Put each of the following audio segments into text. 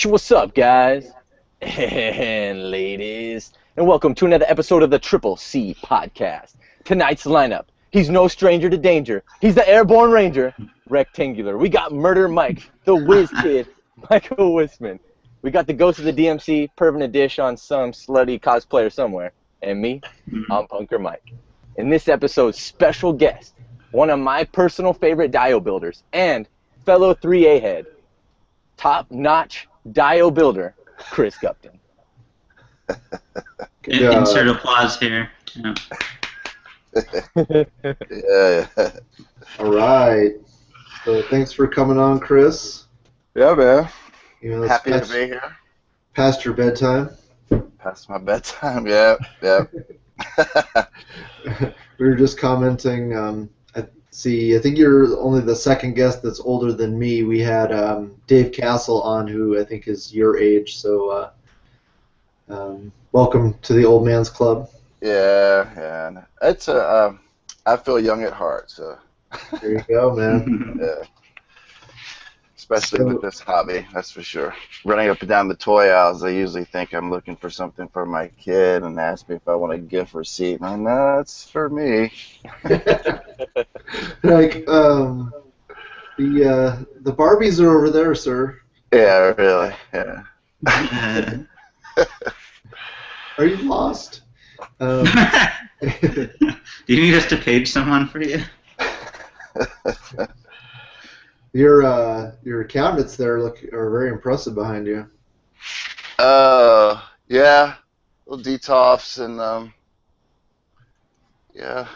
What's up, guys and ladies, and welcome to another episode of the Triple C Podcast. Tonight's lineup, he's no stranger to danger. He's the Airborne Ranger, Rectangular. We got Murder Mike, the Whiz Kid, Michael Wisman. We got the Ghost of the DMC, perving a dish on some slutty cosplayer somewhere. And me, I'm Punker Mike. In this episode's special guest, one of my personal favorite dio builders and fellow 3A head, top-notch dio builder, Chris Gupton. Insert applause here. Yeah. All right. So thanks for coming on, Chris. Yeah, man. You know, it's Happy to be here. Past your bedtime. Past my bedtime. Yeah. We were just commenting. I think you're only the second guest that's older than me. We had Dave Castle on, who I think is your age. So welcome to the old man's club. Yeah. It's I feel young at heart, so. There you go, man. Yeah. Especially with this hobby, that's for sure. Running up and down the toy aisles, they usually think I'm looking for something for my kid and ask me if I want a gift receipt. And I'm like, no, it's for me. Like, the Barbies are over there, sir. Yeah, really. Yeah. Are you lost? Do you need us to page someone for you? Your cabinets there are very impressive behind you. Yeah, little detofs and yeah.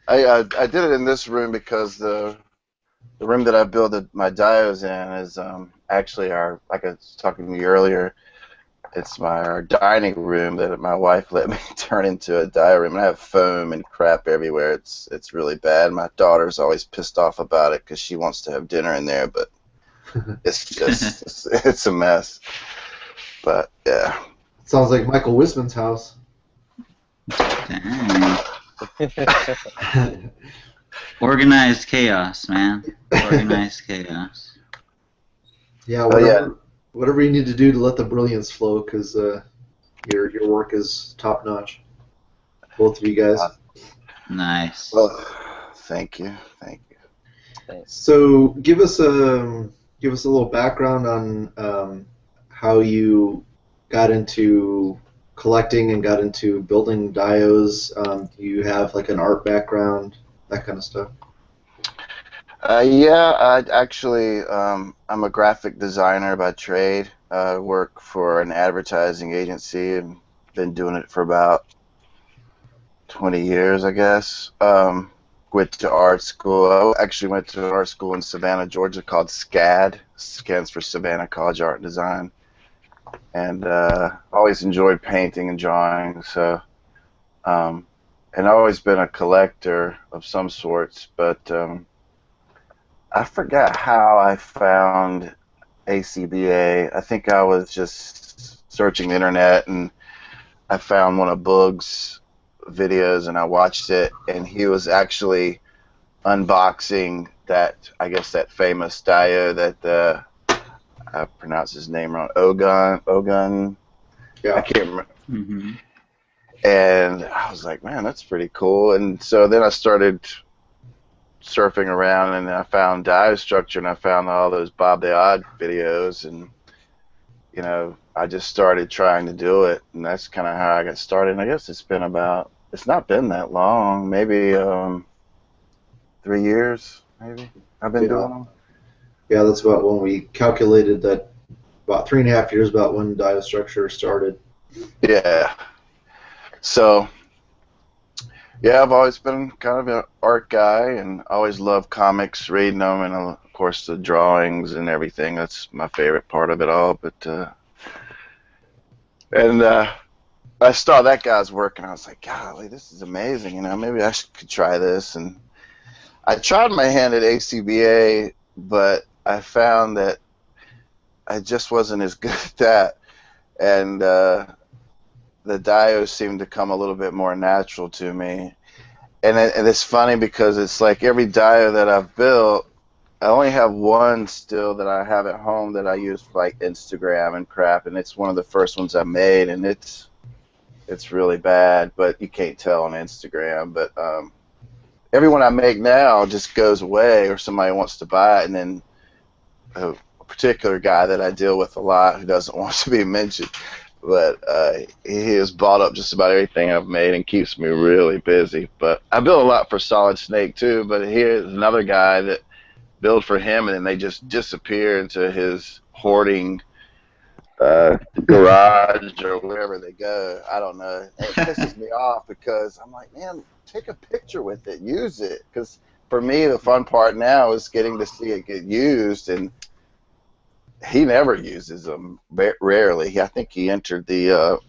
I did it in this room because the room that I build my diodes in is actually like I was talking to you earlier. It's our dining room that my wife let me turn into a dio room. And I have foam and crap everywhere. It's really bad. My daughter's always pissed off about it because she wants to have dinner in there, but it's just it's a mess. But yeah. Sounds like Michael Wisman's house. Dang. Organized chaos, man. Organized chaos. Yeah, yeah. Whatever you need to do to let the brilliance flow, because your work is top notch. Both of you guys. Nice. Well, thank you. So give us a little background on how you got into collecting and got into building diodes. Do you have like an art background, that kind of stuff? Yeah, I'm a graphic designer by trade. I work for an advertising agency and been doing it for about 20 years, I guess. Went to art school. I actually went to art school in Savannah, Georgia called SCAD. Stands for Savannah College of Art and Design. And always enjoyed painting and drawing. So, and I've always been a collector of some sorts, but I forgot how I found ACBA. I think I was just searching the internet and I found one of Boog's videos and I watched it, and he was actually unboxing that famous dio that I pronounced his name wrong. Ogun. Yeah. I can't remember. Mm-hmm. And I was like, man, that's pretty cool. And so then I started surfing around and I found dio structure and I found all those Bob the Odd videos, and I just started trying to do it, and that's kind of how I got started. And I guess it's not been that long, maybe 3 years, maybe I've been doing them. Yeah, that's about when we calculated that, about 3.5 years about when dio structure started. Yeah. So yeah, I've always been kind of an art guy and always loved comics, reading them, and of course the drawings and everything. That's my favorite part of it all. But I saw that guy's work and I was like, golly, this is amazing. Maybe I could try this. And I tried my hand at ACBA, but I found that I just wasn't as good at that. And the diodes seemed to come a little bit more natural to me. And it's funny because it's like every dio that I've built, I only have one still that I have at home that I use for like Instagram and crap, and it's one of the first ones I made, and it's really bad, but you can't tell on Instagram. But everyone I make now just goes away, or somebody wants to buy it, and then a particular guy that I deal with a lot who doesn't want to be mentioned, but he has bought up just about everything I've made and keeps me really busy. But I build a lot for Solid Snake too, but here's another guy that build for him, and then they just disappear into his hoarding garage or wherever they go. I don't know. It pisses me off because I'm like, man, take a picture with it, use it. Because for me, the fun part now is getting to see it get used, and he never uses them. Rarely. I think he entered the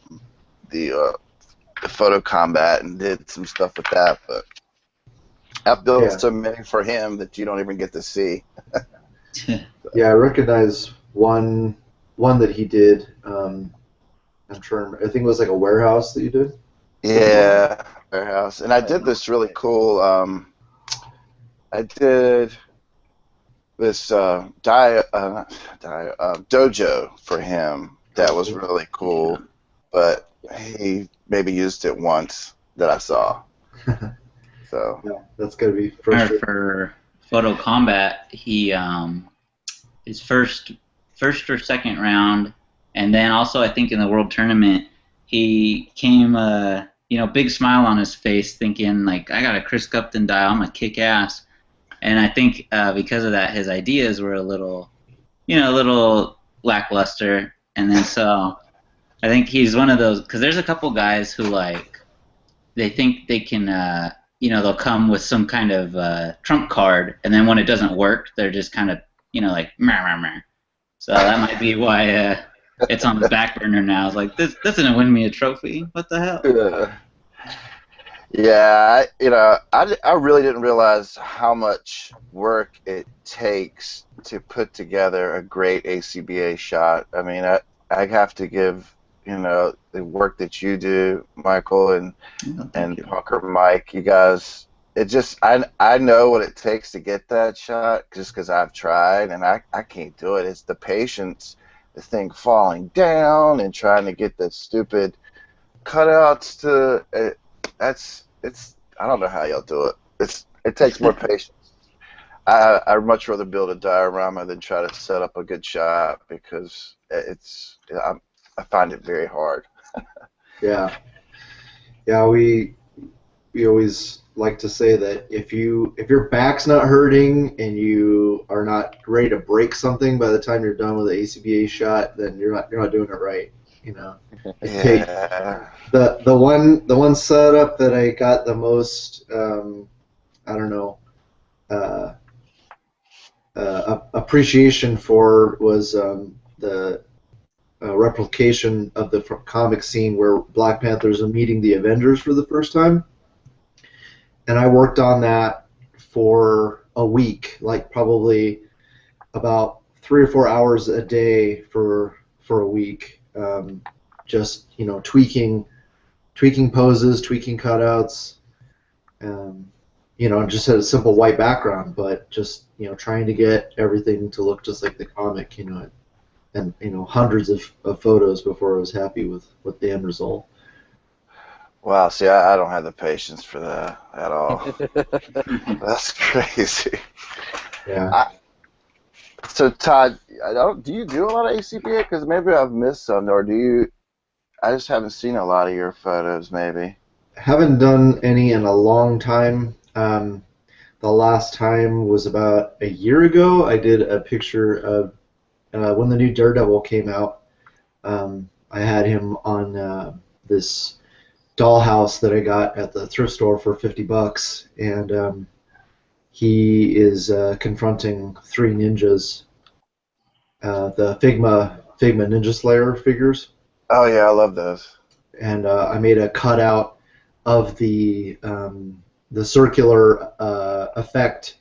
photo combat and did some stuff with that, but I've built so many for him that you don't even get to see. Yeah, I recognize one that he did. I'm trying. I think it was like a warehouse that you did. Yeah, warehouse. And I did this really cool. I did this dojo for him. That was really cool, but he maybe used it once that I saw. So yeah, that's gotta be frustrating. For Photo Combat, he his first or second round, and then also I think in the World Tournament, he came big smile on his face, thinking like, I got a Chris Gupton dial, I'm gonna kick ass. And I think because of that, his ideas were a little lackluster. And then so I think he's one of those, because there's a couple guys who like they think they can they'll come with some kind of trump card, and then when it doesn't work, they're just kind of like meh, meh, meh. So that might be why it's on the back burner now. It's like, this doesn't win me a trophy. What the hell? Yeah, I really didn't realize how much work it takes to put together a great ACBA shot. I mean, I have to give the work that you do, Michael, and Punker Mike, you guys. It just I know what it takes to get that shot just because I've tried, and I can't do it. It's the patience, the thing falling down and trying to get the stupid cutouts to I don't know how y'all do it. It takes more patience. I'd much rather build a diorama than try to set up a good shot because I find it very hard. Yeah, we always like to say that if your back's not hurting and you are not ready to break something by the time you're done with the ACBA shot, then you're not doing it right. Yeah. The one setup that I got the most appreciation for was the replication of the comic scene where Black Panthers are meeting the Avengers for the first time. And I worked on that for a week, like probably about 3 or 4 hours a day for a week, just tweaking poses, tweaking cutouts, just had a simple white background, but just trying to get everything to look just like the comic, and hundreds of photos before I was happy with the end result. Wow, see, I don't have the patience for that at all. That's crazy. Yeah. So Todd, do you do a lot of ACBA? Because maybe I've missed some, or do you? I just haven't seen a lot of your photos, maybe. Haven't done any in a long time. The last time was about a year ago. I did a picture of when the new Daredevil came out. I had him on this dollhouse that I got at the thrift store for $50, and he is confronting 3 ninjas, the Figma Ninja Slayer figures. Oh yeah, I love those. And I made a cutout of the circular effect,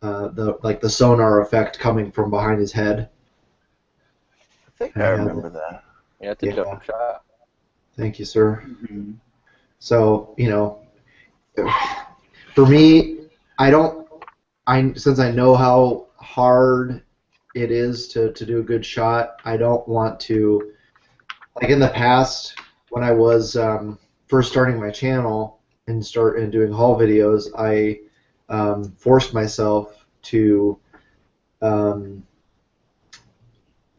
the sonar effect coming from behind his head. I think I remember that. Yeah, it's a dope shot. Thank you, sir. Mm-hmm. So for me, since I know hard it is to do a good shot. I don't want to, like in the past when I was first starting my channel and doing haul videos, I forced myself um,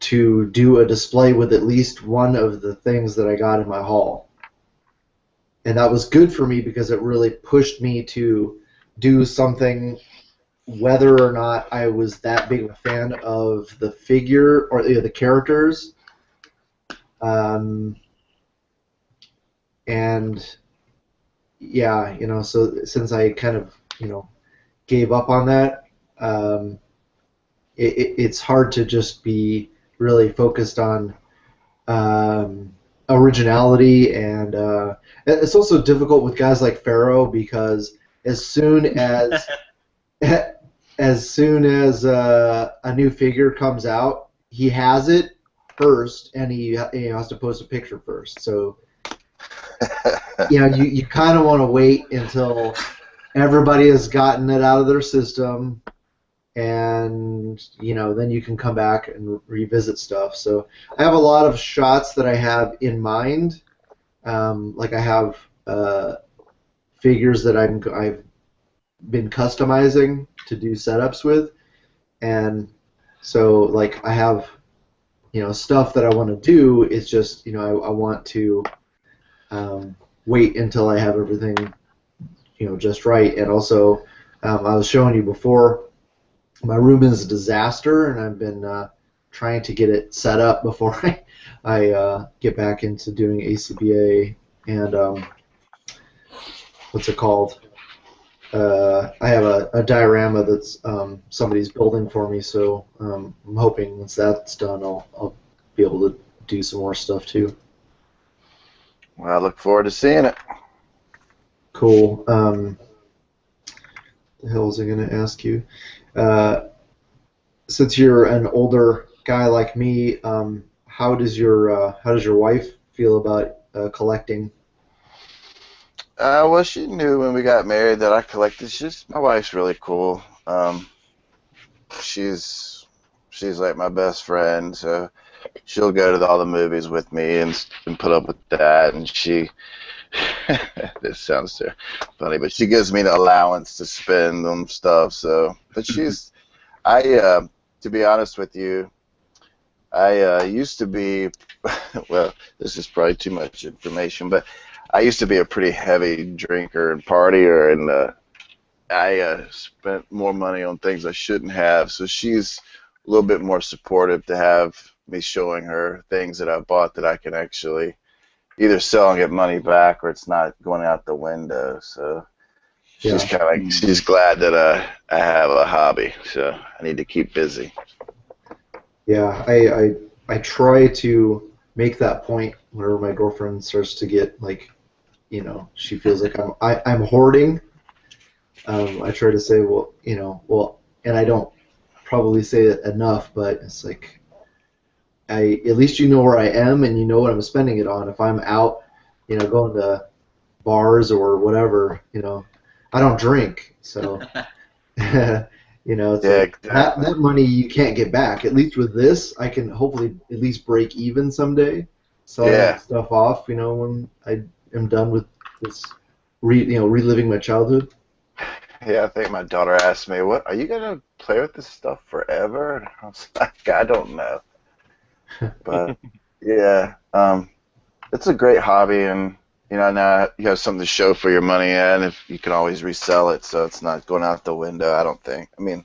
to do a display with at least one of the things that I got in my haul. And that was good for me because it really pushed me to do something whether or not I was that big of a fan of the figure or the characters. And yeah, so since I kind of, gave up on that, it's hard to just be really focused on originality, and it's also difficult with guys like Pharaoh because as soon as as soon as a new figure comes out, he has it first, and he has to post a picture first. So you kind of want to wait until everybody has gotten it out of their system, and then you can come back and revisit stuff. So I have a lot of shots that I have in mind. Like I have figures that I've been customizing to do setups with, and so like I have stuff that I want to do. It's just I want to wait until I have everything just right. And also I was showing you before, my room is a disaster, and I've been trying to get it set up before I get back into doing ACBA and what's it called? I have a diorama that's somebody's building for me, so I'm hoping once that's done, I'll be able to do some more stuff too. Well, I look forward to seeing it. Cool. The hell was I going to ask you? Since you're an older guy like me, how does your wife feel about collecting? Well, she knew when we got married that I collected. My wife's really cool. She's like my best friend, so she'll go to all the movies with me and put up with that. And she, this sounds so funny, but she gives me the allowance to spend on stuff. So, but to be honest with you, I used to be, well, this is probably too much information, but I used to be a pretty heavy drinker and partier, and I spent more money on things I shouldn't have. So she's a little bit more supportive to have me showing her things that I bought that I can actually either sell and get money back, or it's not going out the window. So she's kind of like, she's glad that I have a hobby. So I need to keep busy. Yeah, I try to make that point whenever my girlfriend starts to get like, she feels like I'm hoarding. I try to say, well, and I don't probably say it enough, but it's like, at least you know where I am and you know what I'm spending it on. If I'm out, going to bars or whatever, I don't drink, so it's like that money you can't get back. At least with this, I can hopefully at least break even someday. Sell that stuff off, when I am done with this, reliving my childhood. Yeah, I think my daughter asked me, "What are you gonna play with this stuff forever?" And I was like, "I don't know." But yeah, it's a great hobby, and now you have something to show for your money, and if you can always resell it, so it's not going out the window. I don't think. I mean,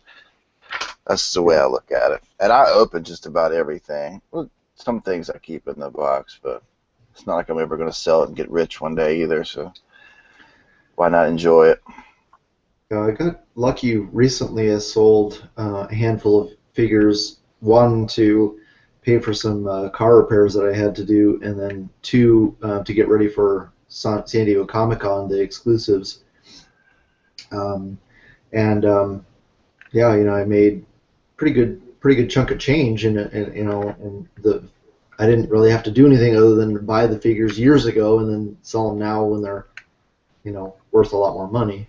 that's the way I look at it. And I open just about everything. Well, some things I keep in the box, but it's not like I'm ever going to sell it and get rich one day either. So why not enjoy it? I got lucky recently. I sold a handful of figures. One to pay for some car repairs that I had to do, and then two to get ready for San Diego Comic-Con, the exclusives. Yeah, I made pretty good chunk of change, and I didn't really have to do anything other than buy the figures years ago and then sell them now when they're worth a lot more money.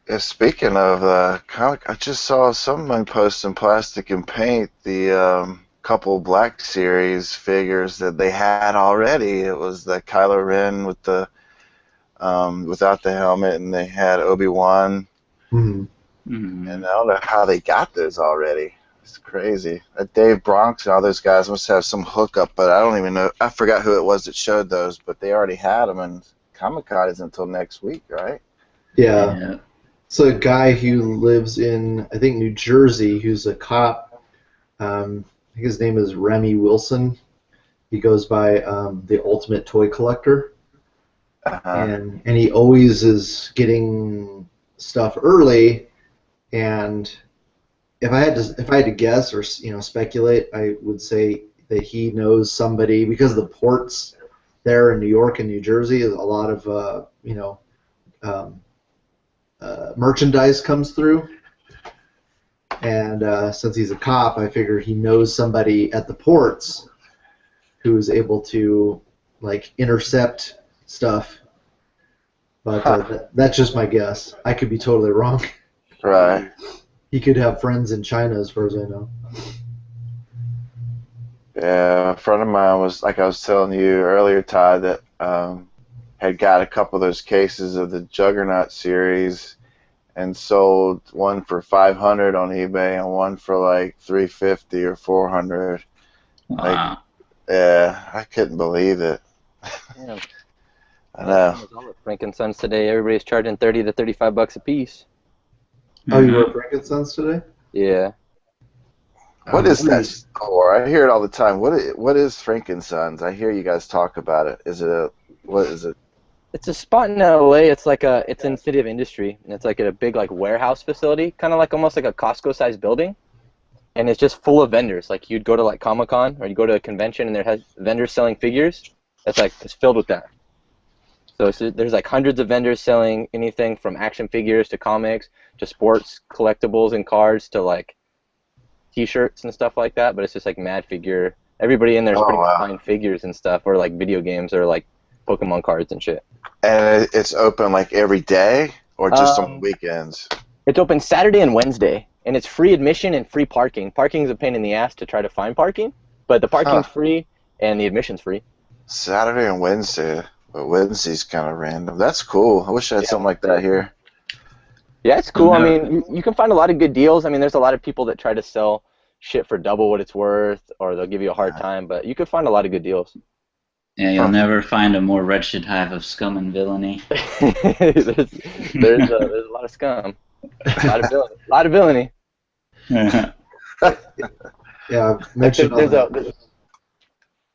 Yeah, speaking of comic, I just saw someone posting Plastic and Paint the couple Black Series figures that they had already. It was the Kylo Ren with the without the helmet, and they had Obi-Wan, Mhm. Mhm. and I don't know how they got those already. It's crazy. Dave Bronx and all those guys must have some hookup, but I don't even know. I forgot who it was that showed those, but they already had them, and Comic-Con isn't until next week, right? Yeah. Yeah. So a guy who lives in, I think, New Jersey, who's a cop. I think his name is Remy Wilson. He goes by the Ultimate Toy Collector, Uh-huh. and he always is getting stuff early. And if I had to guess or speculate, I would say that he knows somebody because the ports there in New York and New Jersey is a lot of um, merchandise comes through. And since he's a cop, I figure he knows somebody at the ports who's able to like intercept stuff. But that's just my guess. I could be totally wrong. Right. He could have friends in China, as far as I know. Yeah, a friend of mine was, like I was telling you earlier, Todd, that had got a couple of those cases of the Juggernaut series and sold one for 500 on eBay and one for like 350 or 400. Like, Wow. yeah, I couldn't believe it. Yeah, I know. all the Frankensteins today. Everybody's charging 30 to 35 bucks a piece. Oh, you Mhm. wear frankincense today? Yeah. What is that Really? store? I hear it all the time. What is Frankenstein's? I hear you guys talk about it. What is it? It's a spot in LA. It's in City of Industry, and it's like at a big like warehouse facility, kind of like almost like a Costco-sized building, and it's just full of vendors. Like you'd go to like Comic-Con or you go to a convention, and there has vendors selling figures. It's filled with that. So there's like hundreds of vendors selling anything from action figures to comics to sports collectibles and cards to like T-shirts and stuff like that. But it's just like mad figure. Everybody in there is Oh pretty much wow! buying figures and stuff, or like video games, or like Pokemon cards and shit. And it's open like every day or just on the Um, weekends? it's open Saturday and Wednesday, and it's free admission and free parking. Parking's a pain in the ass to try to find parking, but the Huh? parking's free and the admission's free. Saturday and Wednesday, but Wednesday's kind of random. That's cool. I wish I had Yeah. something like that here. Yeah, it's I've cool. I never, mean, you can find a lot of good deals. I mean, there's a lot of people that try to sell shit for double what it's worth, or they'll give you a hard time, but you can find a lot of good deals. yeah, you'll Huh. never find a more wretched hive of scum and villainy. There's a lot of scum, a lot of villainy. Yeah, I've Like mentioned on the.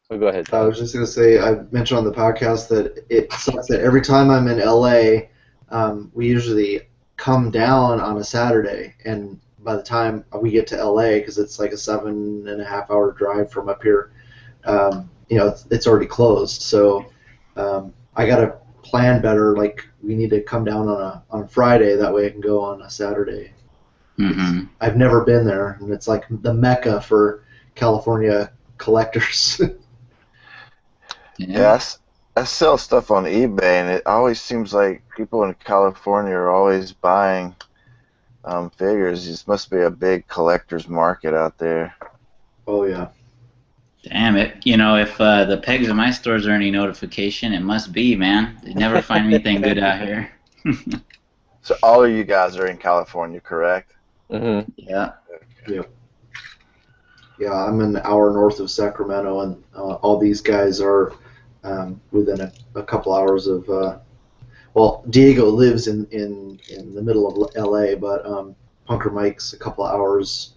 oh, go ahead, I Todd. was just gonna say I mentioned on the podcast that it sucks that every time I'm in LA, we usually come down on a Saturday, and by the time we get to LA, because it's like a 7.5 hour drive from up here, it's already closed. So I gotta plan better. Like we need to come down on a Friday, that way I can go on a Saturday. Hmm. I've never been there, and it's like the mecca for California collectors. Yeah. Yeah, I sell stuff on eBay, and it always seems like people in California are always buying figures. This must be a big collector's market out there. Oh yeah. Damn it. You know, if the pegs in my stores are any notification, it must be, man. They never find anything good out here. So all of you guys are in California, correct? Hmm. Yeah. Yeah, I'm an hour north of Sacramento, and all these guys are within a couple hours of. Well, Diego lives in the middle of LA, but Punker Mike's a couple of hours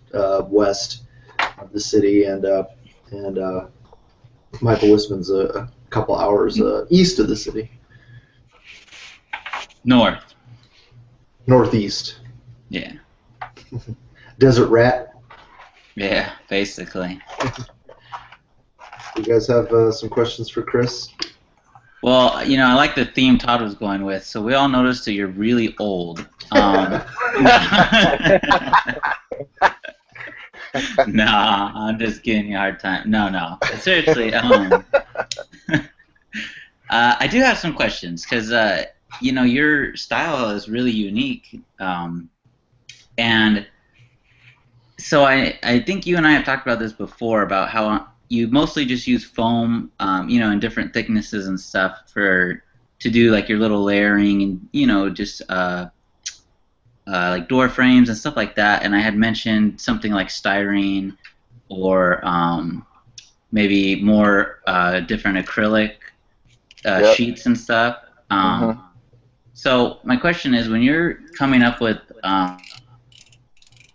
west of the city, and Michael Wisman's a couple hours east of the city, North. northeast. Yeah. Desert Rat. Yeah, basically. You guys have some questions for Chris? Well, you know, I like the theme Todd was going with. So we all noticed that you're really old. Nah, I'm just giving you a hard time. No. Seriously, I do have some questions because your style is really unique, and so I think you and I have talked about this before about how you mostly just use foam, in different thicknesses and stuff to do like your little layering and just like door frames and stuff like that. And I had mentioned something like styrene or maybe more different acrylic Yep. sheets and stuff. Mhm. So my question is, when you're coming up with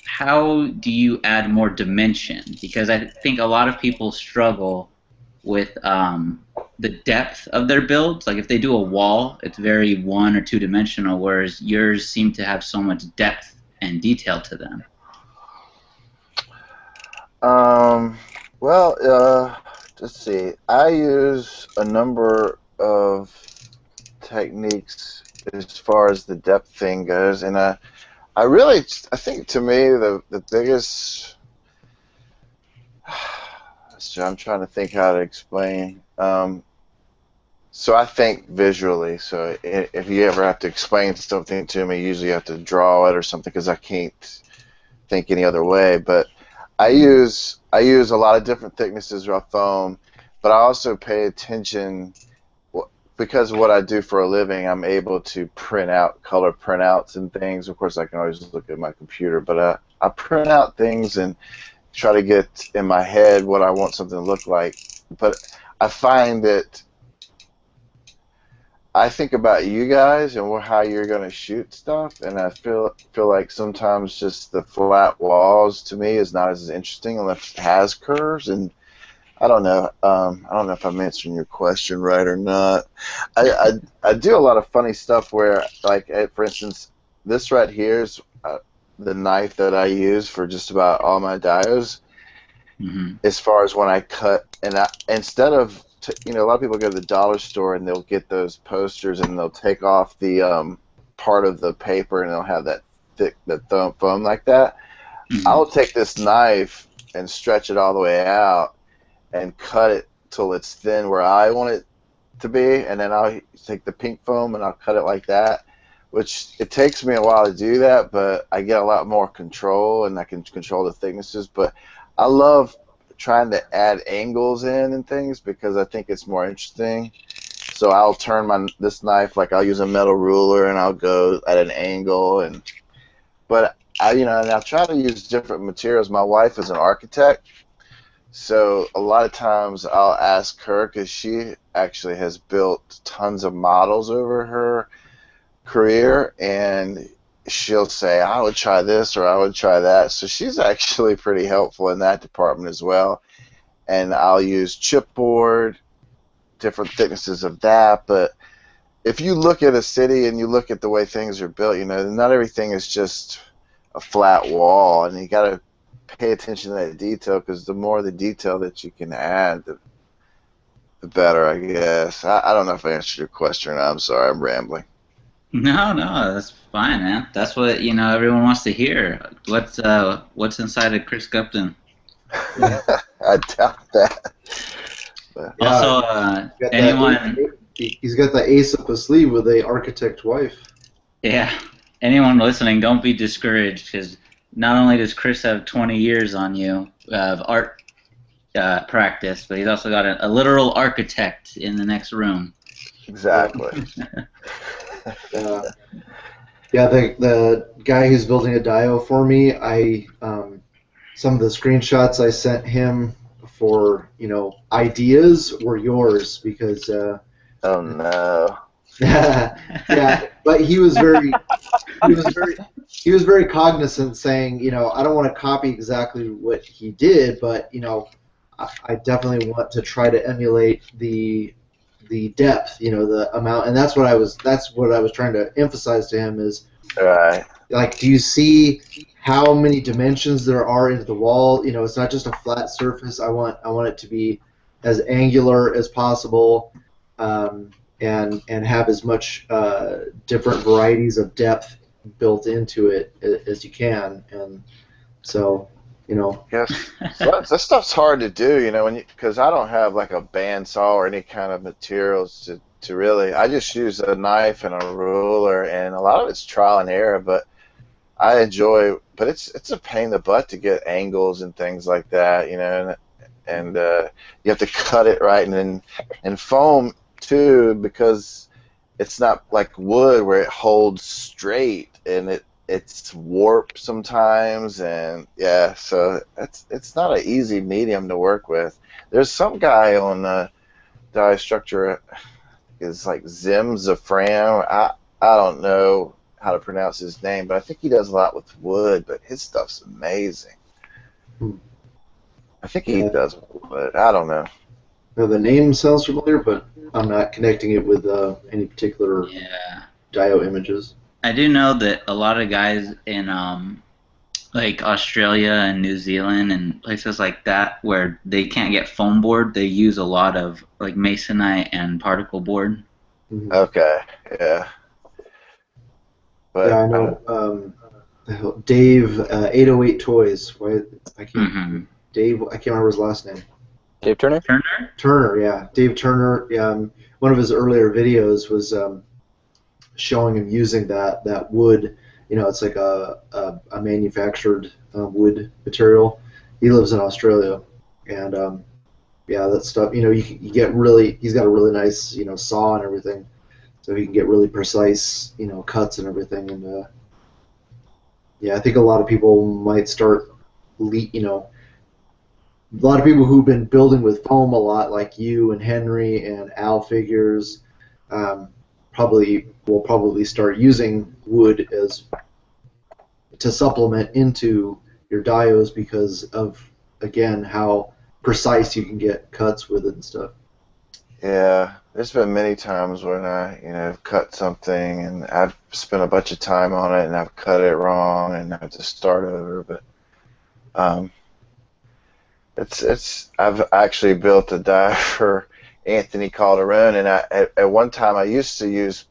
how do you add more dimension? Because I think a lot of people struggle with the depth of their builds. Like if they do a wall, it's very one or two dimensional, whereas yours seem to have so much depth and detail to them. Well, let's see. I use a number of techniques as far as the depth thing goes, and I think to me the biggest. So I'm trying to think how to explain. So I think visually. So if you ever have to explain something to me, usually you have to draw it or something because I can't think any other way. But I use a lot of different thicknesses of foam, but I also pay attention because of what I do for a living. I'm able to print out color printouts and things. Of course, I can always look at my computer, but I print out things and try to get in my head what I want something to look like. But I find that I think about you guys and how you're going to shoot stuff, and I feel like sometimes just the flat walls to me is not as interesting unless it has curves. And I don't know. I don't know if I'm answering your question right or not. I do a lot of funny stuff where, like, for instance, this right here is the knife that I use for just about all my diodes. Mm-hmm. As far as when I cut, and instead of a lot of people go to the dollar store and they'll get those posters and they'll take off the part of the paper and they'll have that thick foam like that. Mm-hmm. I'll take this knife and stretch it all the way out and cut it till it's thin where I want it to be, and then I'll take the pink foam and I'll cut it like that, which it takes me a while to do that, but I get a lot more control and I can control the thicknesses. But I love trying to add angles in and things because I think it's more interesting. So I'll turn this knife, like I'll use a metal ruler and I'll go at an angle, but and I'll try to use different materials. My wife is an architect, so a lot of times I'll ask her because she actually has built tons of models over her career, and she'll say, I would try this or I would try that. So she's actually pretty helpful in that department as well. And I'll use chipboard, different thicknesses of that. But if you look at a city and you look at the way things are built, not everything is just a flat wall, and you got to pay attention to that detail because the more the detail that you can add, the better, I guess. I don't know if I answered your question or not. I'm sorry, I'm rambling. No, that's fine, man. That's what everyone wants to hear. What's inside of Chris Gupton? I doubt that. But. Yeah, Also, anyone? He's got the ace up his sleeve with a architect wife. Yeah, anyone listening, don't be discouraged because not only does Chris have 20 years on you of art practice, but he's also got a literal architect in the next room. Exactly. Yeah, the guy who's building a dio for me, some of the screenshots I sent him for ideas were yours because. Oh no. Yeah, but he was very cognizant, saying, I don't want to copy exactly what he did, but I definitely want to try to emulate the depth, the amount, and that's what I was trying to emphasize to him is, right. Like, do you see how many dimensions there are into the wall? It's not just a flat surface. I want it to be as angular as possible. And have as much different varieties of depth built into it as you can, and so Yes, so that stuff's hard to do, because I don't have like a bandsaw or any kind of materials to really. I just use a knife and a ruler, and a lot of it's trial and error. But I enjoy. But it's a pain in the butt to get angles and things like that, you know. And you have to cut it right, and foam too, because it's not like wood where it holds straight, and it's warped sometimes, and yeah, so it's not an easy medium to work with. There's some guy on Die Structure is like Zim Zafram. I don't know how to pronounce his name, but I think he does a lot with wood. But his stuff's amazing. I think he does wood. I don't know. Now, the name sounds familiar, but I'm not connecting it with any particular Dio images. I do know that a lot of guys in like Australia and New Zealand and places like that where they can't get foam board, they use a lot of like masonite and particle board. Mm-hmm. Okay, yeah. But yeah, I know. Dave 808 Toys. Why I can't. Dave, I can't remember his last name. Dave Turner? Turner, yeah. Dave Turner. Yeah, one of his earlier videos was showing him using that wood. You know, it's like a manufactured wood material. He lives in Australia, and yeah, that stuff. You know, you get really. He's got a really nice saw and everything, so he can get really precise cuts and everything. And yeah, I think a lot of people might start. A lot of people who've been building with foam a lot, like you and Henry and Al Figures, will probably start using wood to supplement into your dios because of, again, how precise you can get cuts with it and stuff. yeah, there's been many times when I cut something and I've spent a bunch of time on it and I've cut it wrong and I have to start over. But I've actually built a die for Anthony Calderon, and at one time I used to use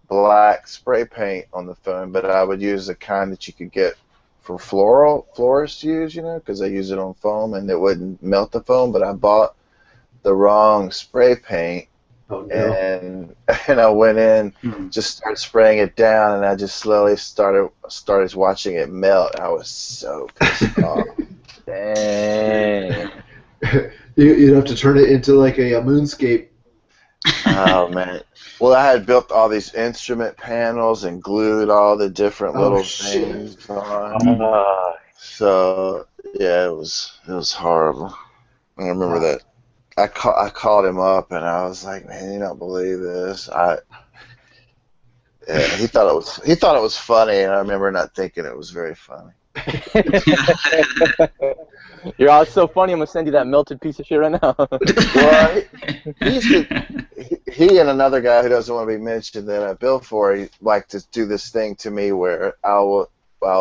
black spray paint on the foam, but I would use the kind that you could get for florists use, because they use it on foam and it wouldn't melt the foam. But I bought the wrong spray paint, and I went in, just started spraying it down, and I just slowly started watching it melt. I was so pissed off. Dang. You'd have to turn it into like a moonscape. Oh man! Well, I had built all these instrument panels and glued all the different little things on. So yeah, it was horrible. I remember that. I called him up and I was like, "Man, you don't believe this." He thought it was funny, and I remember not thinking it was very funny. You're all so funny. I'm gonna send you that melted piece of shit right now. Well, he and another guy who doesn't want to be mentioned that I built for, he like to do this thing to me where I'll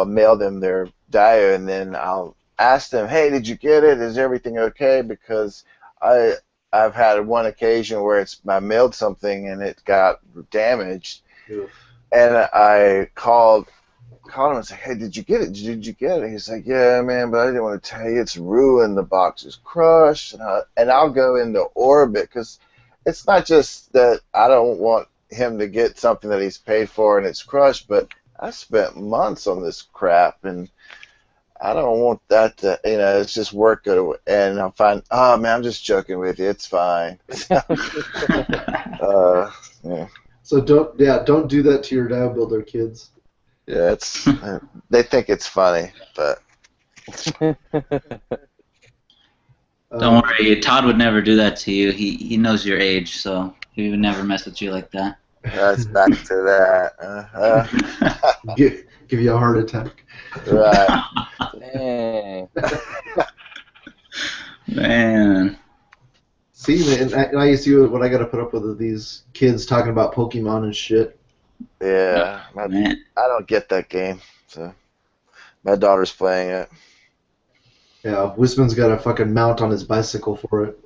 mail them their dio and then I'll ask them, "Hey, did you get it? Is everything okay?" Because I've had one occasion where I mailed something and it got damaged, and I called him and said, "Hey, did you get it? Did you get it?" He's like, "Yeah, man, but I didn't want to tell you. It's ruined. The box is crushed." And I'll go into orbit because it's not just that I don't want him to get something that he's paid for and it's crushed, but I spent months on this crap and I don't want that to, it's just work good. And I'll find, "Oh, man, I'm just joking with you. It's fine." Yeah. So don't do that to your dio builder, kids. Yeah, they think it's funny, but don't worry, Todd would never do that to you. He knows your age, so he would never mess with you like that. that's back to that. Give you a heart attack. Right. Dang. Man. See, man, I see what I got to put up with these kids talking about Pokemon and shit. Yeah, I don't get that game, so my daughter's playing it. Yeah, Wisman's got a fucking mount on his bicycle for it.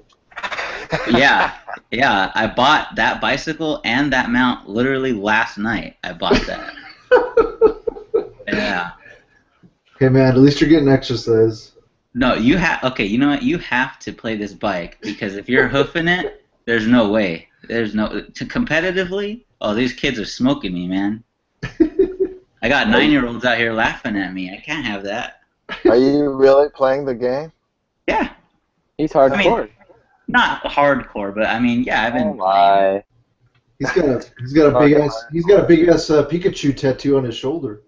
Yeah, I bought that bicycle and that mount literally last night. I bought that. Yeah. Hey, man, at least you're getting exercise. No, you know what? You have to play this bike because if you're hoofing it, There's no way. Competitively. Oh, these kids are smoking me, man. I got 9-year-olds out here laughing at me. I can't have that. Are you really playing the game? Yeah. He's I mean, hardcore. not hardcore, but I mean, yeah, I've Oh been playing. my. He's got a big ass Pikachu tattoo on his shoulder.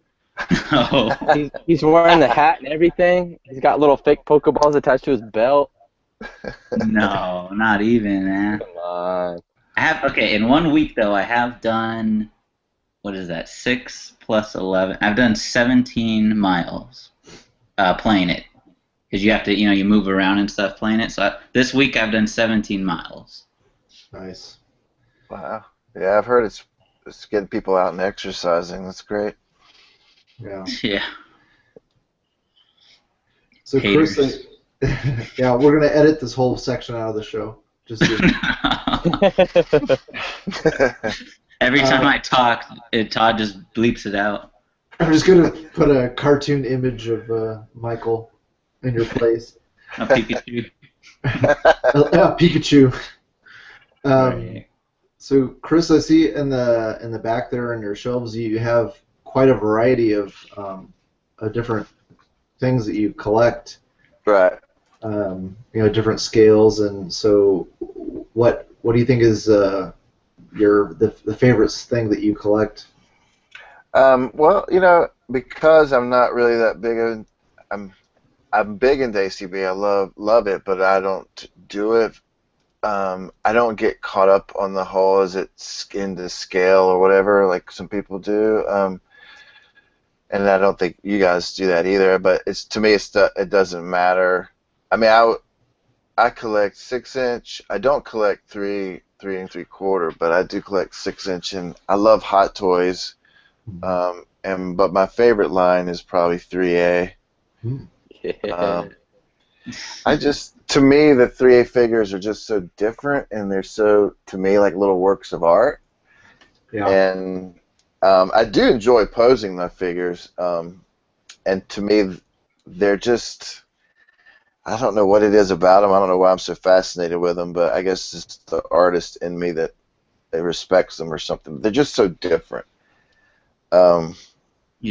Oh, He's wearing the hat and everything. He's got little fake Pokeballs attached to his belt. no, not even, man. Come on. In 1 week though, I have done, what is that, 6 plus 11? I've done 17 miles playing it. Because you have to, you move around and stuff playing it. So this week I've done 17 miles. Nice. Wow. Yeah, I've heard it's getting people out and exercising. That's great. Yeah. Yeah. So Haters. Chris, yeah, we're gonna edit this whole section out of the show. Just so Every time I talk, Todd just bleeps it out. I'm just gonna put a cartoon image of Michael in your place. A Pikachu. Pikachu. Right. So Chris, I see in the back there in your shelves you have quite a variety of different things that you collect. Right. Different scales, and so what do you think is the favorite thing that you collect? Well, because I'm not really that big of, I'm big into ACB. I love it, but I don't do it. I don't get caught up on the whole is it into scale or whatever like some people do. And I don't think you guys do that either. But to me, it doesn't matter. I mean, I collect 6-inch. I don't collect 3 3 3/4, but I do collect 6-inch, and I love Hot Toys. But my favorite line is probably 3A. Yeah. To me, the 3A figures are just so different, and they're so, to me, like little works of art. Yeah. And I do enjoy posing my figures, and to me, they're just, I don't know what it is about them. I don't know why I'm so fascinated with them, but I guess it's the artist in me that respects them or something. They're just so different. You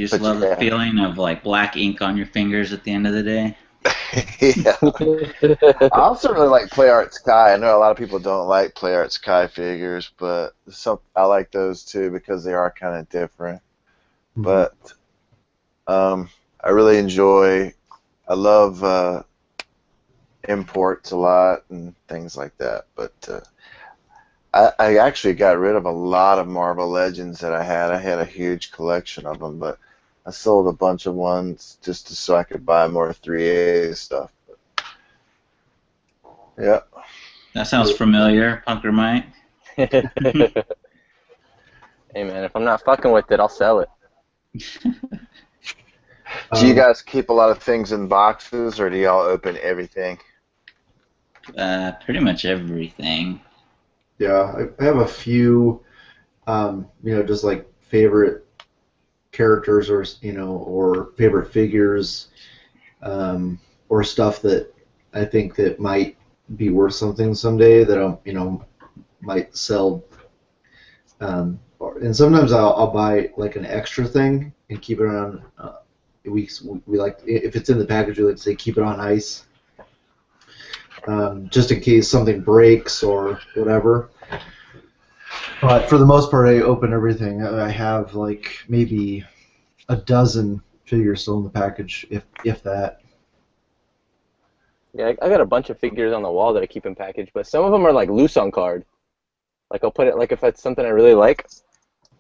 just love the feeling of like black ink on your fingers at the end of the day. Yeah. I also really like Play Arts Kai. I know a lot of people don't like Play Arts Kai figures, but I like those too because they are kind of different. But I really enjoy. I love imports a lot and things like that. But I actually got rid of a lot of Marvel Legends that I had. I had a huge collection of them, but I sold a bunch of ones just so I could buy more 3A stuff. But, yeah. That sounds familiar, Punker Mike. Hey man, if I'm not fucking with it, I'll sell it. Do you guys keep a lot of things in boxes, or do y'all open everything? Pretty much everything. Yeah, I have a few, just like favorite characters or favorite figures, or stuff that I think that might be worth something someday that might sell. And sometimes I'll buy like an extra thing and keep it on. We like, if it's in the package, we like to say keep it on ice, just in case something breaks or whatever. But for the most part, I open everything. I have like maybe a dozen figures still in the package, if that. Yeah, I got a bunch of figures on the wall that I keep in package, but some of them are like loose on card. Like I'll put it, like if it's something I really like,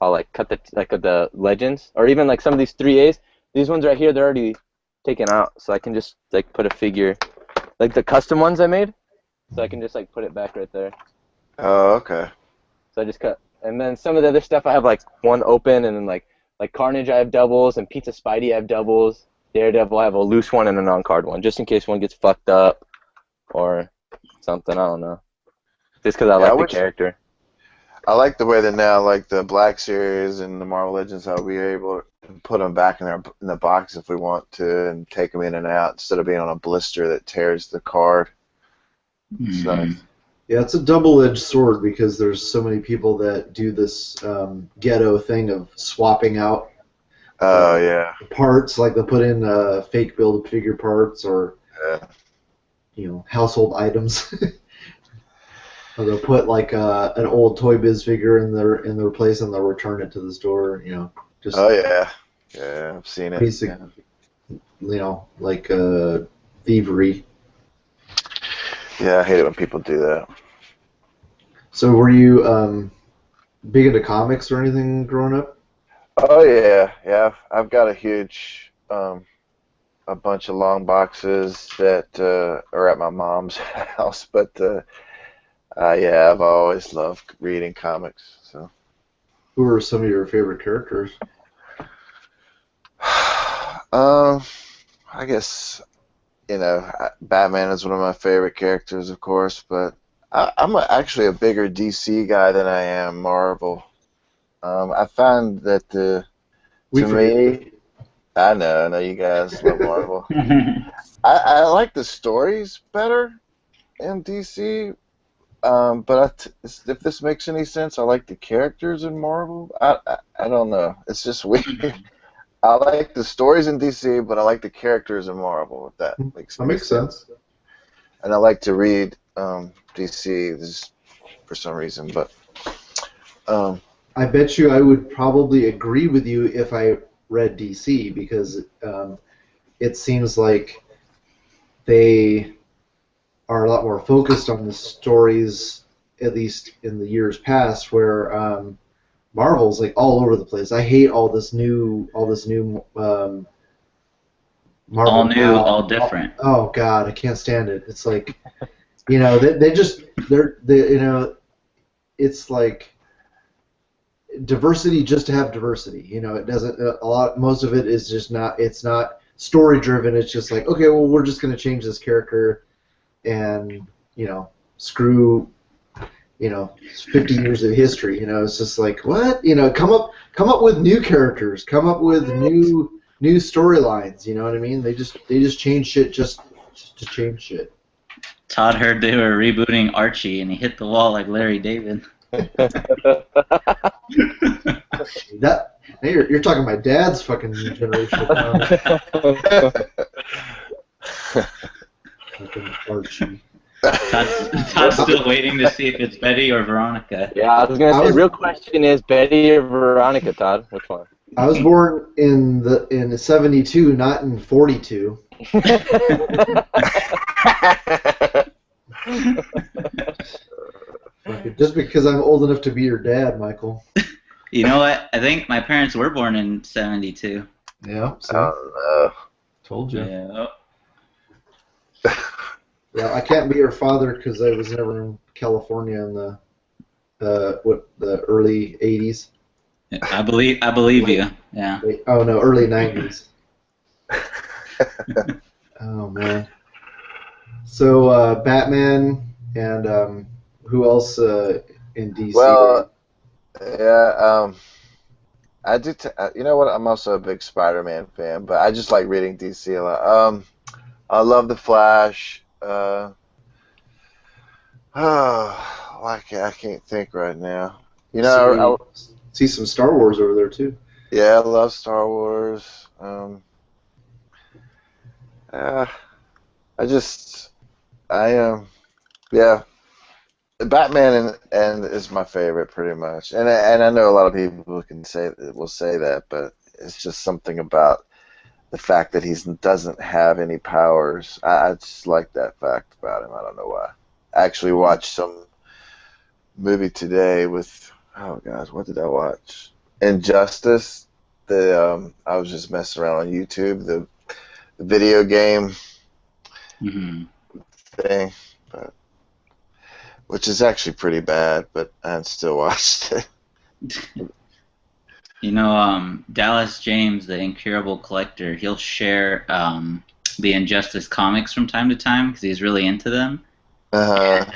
I'll like cut the legends, or even like some of these 3As. These ones right here, they're already taken out, so I can just like put a figure, like the custom ones I made, so I can just like put it back right there. Oh, okay. So I just cut, and then some of the other stuff I have like one open, and then like Carnage I have doubles, and Pizza Spidey I have doubles. Daredevil I have a loose one and a non-card one, just in case one gets fucked up or something. I don't know. Just because I like the character. I like the way that now, like the Black Series and the Marvel Legends, I'll be able to put them back in the box if we want to, and take them in and out instead of being on a blister that tears the card. Mm-hmm. So, Yeah, it's a double-edged sword because there's so many people that do this ghetto thing of swapping out Oh yeah. parts, like they'll put in fake build-figure parts or Yeah. household items. Or they'll put like an old Toy Biz figure in their place and they'll return it to the store. Just Oh yeah. Yeah, I've seen it. basic, like thievery. Yeah, I hate it when people do that. So were you big into comics or anything growing up? Oh yeah, yeah. I've got a huge, a bunch of long boxes that are at my mom's house, but yeah, I've always loved reading comics. So, Who were some of your favorite characters? um, I guess Batman is one of my favorite characters, of course, but I'm actually a bigger DC guy than I am Marvel. I find that We to forget. me, I know you guys love Marvel. I like the stories better in DC, but if this makes any sense, I like the characters in Marvel. I don't know. It's just weird. I like the stories in DC, but I like the characters in Marvel, if that makes That any makes sense. And I like to read DC just for some reason, but I bet you I would probably agree with you if I read DC because it seems like they are a lot more focused on the stories, at least in the years past, where Marvel's like all over the place. I hate all this new Marvel. All new, all different. Oh God, I can't stand it. It's like, it's like diversity just to have diversity. It doesn't most of it is just not. It's not story driven. It's just like, okay, well, we're just going to change this character and screw 50 years of history. It's just like, what? Come up with new characters, come up with new storylines. You know what I mean? They just change shit just to change shit. Todd heard they were rebooting Archie, and he hit the wall like Larry David. You're talking my dad's fucking generational fucking Archie. Todd's still waiting to see if it's Betty or Veronica. Yeah, I was gonna say. The real question is Betty or Veronica, Todd. Which one? I was born in '72, not in '42. Just because I'm old enough to be your dad, Michael. You know what? I think my parents were born in '72. Yeah. Told you. Yeah. Yeah, I can't be your father because I was never in California in the early '80s. I believe you. Yeah. Oh no, early '90s. Oh man. So Batman and who else in DC? well, yeah, I do. You know what? I'm also a big Spider-Man fan, but I just like reading DC a lot. I love the Flash. I can't think right now. See some Star Wars over there too. Yeah, I love Star Wars. Yeah. Batman and is my favorite pretty much, and I know a lot of people will say that, but it's just something about the fact that he doesn't have any powers. I just like that fact about him. I don't know why. I actually watched some movie today with, oh gosh, what did I watch? Injustice. I was just messing around on YouTube, the video game thing, which is actually pretty bad, but I still watched it. Dallas James, the Incurable Collector, he'll share the Injustice comics from time to time because he's really into them. And,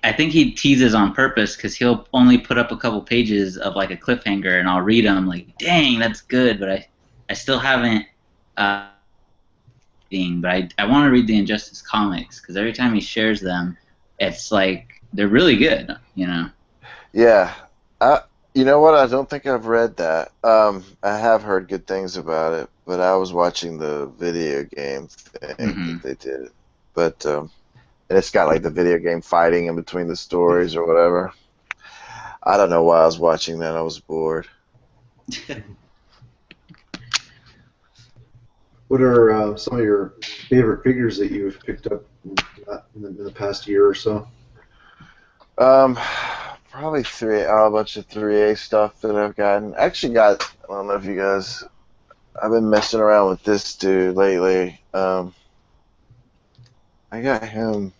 I think he teases on purpose because he'll only put up a couple pages of like a cliffhanger, and I'll read them like, dang, that's good, but I still haven't. But I want to read the Injustice comics because every time he shares them, it's like they're really good. You know. Yeah. You know what? I don't think I've read that. I have heard good things about it, but I was watching the video game thing Hmm. that they did. But and it's got like the video game fighting in between the stories or whatever. I don't know why I was watching that. I was bored. What are some of your favorite figures that you've picked up in the past year or so? Um, Probably a bunch of 3A stuff that I've gotten. I actually got. I don't know if you guys. I've been messing around with this dude lately. I got him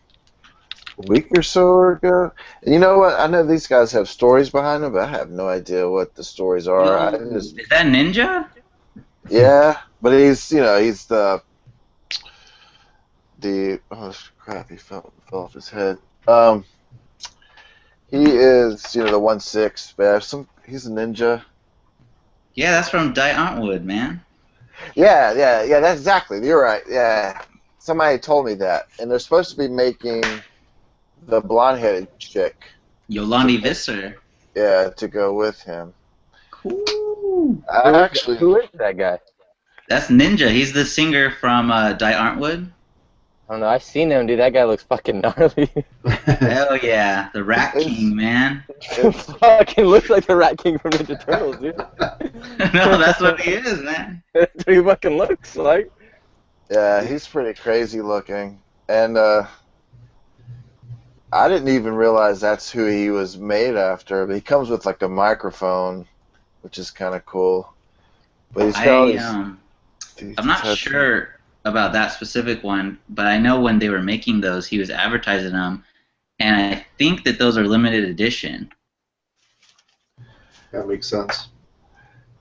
a week or so ago. And you know what? I know these guys have stories behind them, but I have no idea what the stories are. I Yo, just, is that Ninja? yeah, but he's the oh crap, he fell off his head. Um, he is the 1/6, but he's a ninja. Yeah, that's from Die Antwood, man. Yeah. That's exactly. You're right. Yeah, somebody told me that, and they're supposed to be making the blonde-headed chick. Yolandi Visser. Yeah, to go with him. Cool. Actually, Who is that guy? That's Ninja. He's the singer from Die Antwood. I don't know. I've seen him, dude. That guy looks fucking gnarly. Hell yeah, the Rat It's- King, man. Fucking looks like the Rat King from Ninja Turtles, dude. No, that's what he is, man. That's what he fucking looks like. yeah, he's pretty crazy looking, and I didn't even realize that's who he was made after. But he comes with like a microphone, which is kind of cool. But he's got all these I'm not tattoos. sure about that specific one, but I know when they were making those, he was advertising them, and I think that those are limited edition. That makes sense.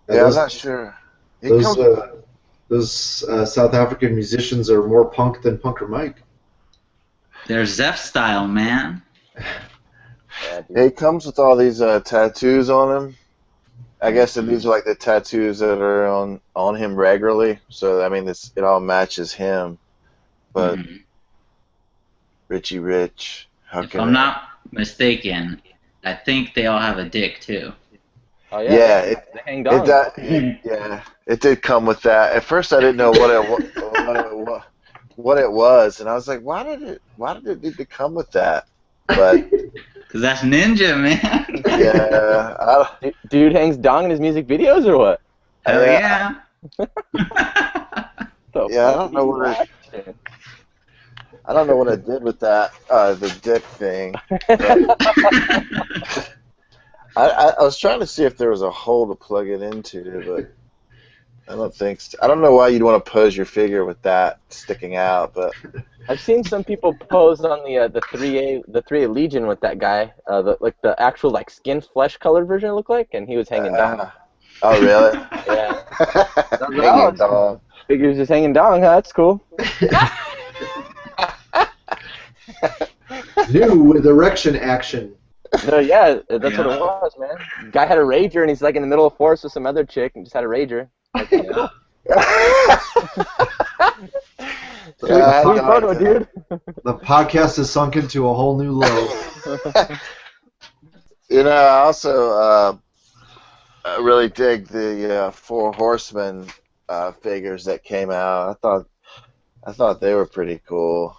Yeah, I'm not sure. He Those comes, those South African musicians are more punk than Punker Mike. They're Zeph style, man. Yeah, dude. he comes with all these tattoos on him. I guess that these are like the tattoos that are on him regularly. So I mean, it all matches him. But Mhm. Richie Rich, how If can I'm not mistaken, I think they all have a dick too. Oh Yeah, yeah. it They hang it, down. yeah, it did come with that. At first, I didn't know what it was, and I was like, why did it need to come with that? But Cause that's Ninja, man. yeah, Dude hangs dong in his music videos or what? Hell Yeah. yeah. The Yeah, I fuck don't know you what watching? I don't know what I did with that the dick thing. I was trying to see if there was a hole to plug it into, but I don't think so. I don't know why you'd want to pose your figure with that sticking out, but I've seen some people pose on the 3A Legion with that guy, the actual like skin flesh colored version it looked like, and he was hanging dong. oh really? Yeah, Hanging dog. figures just hanging dong. Huh? That's cool. New with erection action. No, yeah, that's what Yeah. it was, man. Guy had a rager, and he's like in the middle of forest with some other chick, and just had a rager. Like, Yeah. Sweet, Yeah, I sweet know photo, that. dude. The podcast has sunk into a whole new low. I also I really dig the Four Horsemen figures that came out. I thought they were pretty cool.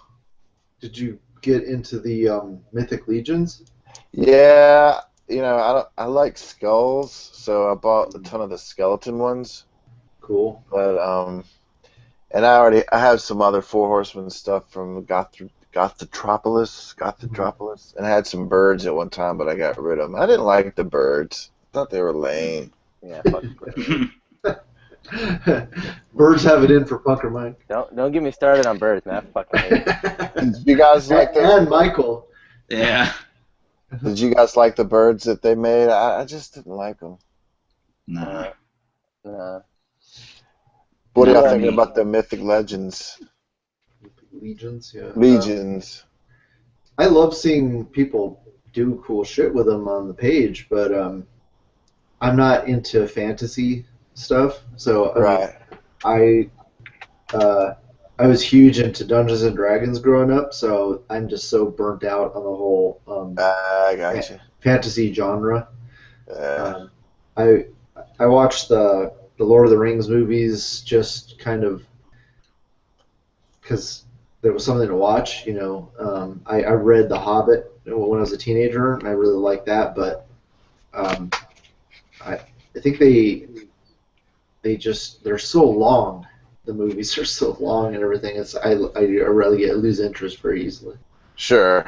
Did you get into the Mythic Legions? Yeah, I like skulls, so I bought a ton of the skeleton ones. Cool. But and I have some other Four Horsemen stuff from Gothropolis, and I had some birds at one time, but I got rid of them. I didn't like the birds. I thought they were lame. Yeah, fuck. Birds have it in for Punker Mike. Don't get me started on birds, man. I fucking hate it. Did you guys like those? And Michael. Yeah. Did you guys like the birds that they made? I just didn't like them. Nah. Nah. What are y'all No, thinking me. about the Mythic Legends? Legions, yeah. Legions. I love seeing people do cool shit with them on the page, but I'm not into fantasy stuff, so Right. I I was huge into Dungeons and Dragons growing up, so I'm just so burnt out on the whole I got you. fantasy genre. Yeah. Um, I I watched the Lord of the Rings movies just kind of because there was something to watch. I read The Hobbit when I was a teenager, and I really liked that. But um, I think they're so long. The movies are so long and everything. I really lose interest very easily. Sure.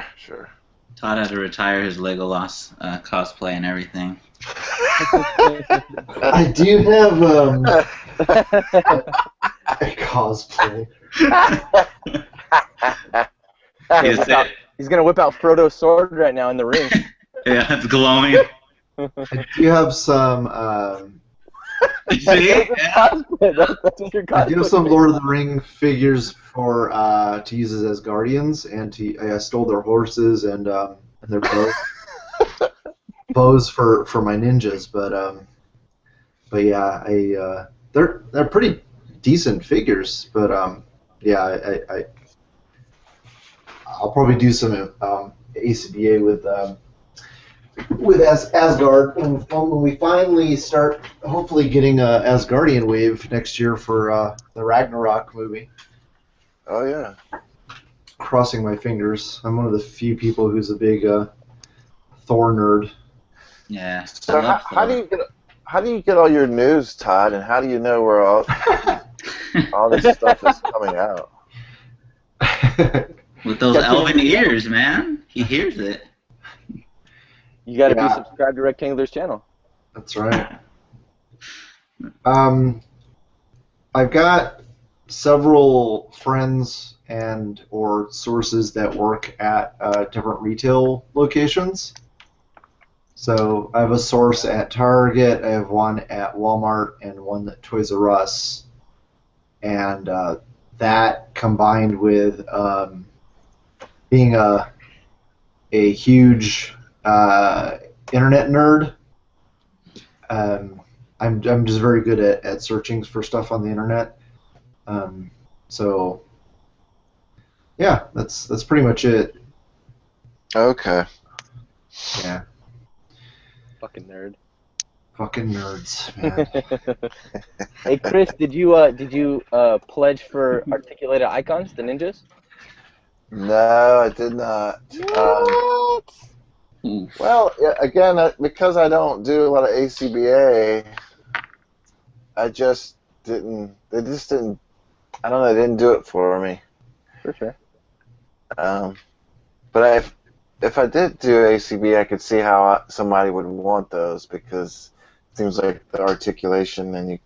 Todd had to retire his Legolas cosplay and everything. I do have a cosplay. He's gonna whip out Frodo's sword right now in the ring. Yeah, it's glowing. I do have some. See? Yeah. That's what your I do have some cosplay Lord of the Ring figures for to use as guardians, and I stole their horses and their bows for my ninjas. But yeah, they're pretty decent figures. But yeah, I'll probably do some ACBA with Asgard when we finally start hopefully getting a Asgardian wave next year for the Ragnarok movie. Oh yeah. Crossing my fingers. I'm one of the few people who's a big Thor nerd. Yeah. So how do you get all your news, Todd, and how do you know where all this stuff is coming out? With those elven ears, man. He hears it. You got to be subscribed to Rectangular's channel. That's right. I've got several friends and or sources that work at different retail locations. So I have a source at Target, I have one at Walmart, and one at Toys R Us. And that combined with being a huge internet nerd, I'm just very good at searching for stuff on the internet. So yeah, that's pretty much it. Okay. Yeah. Fucking nerd. Fucking nerds, man. Hey Chris, did you pledge for articulated icons, the ninjas? No, I did not. Well, yeah, again, because I don't do a lot of ACBA, I just didn't. They just didn't. I don't know. They didn't do it for me. For sure. But if I did do ACB, I could see how somebody would want those because it seems like the articulation and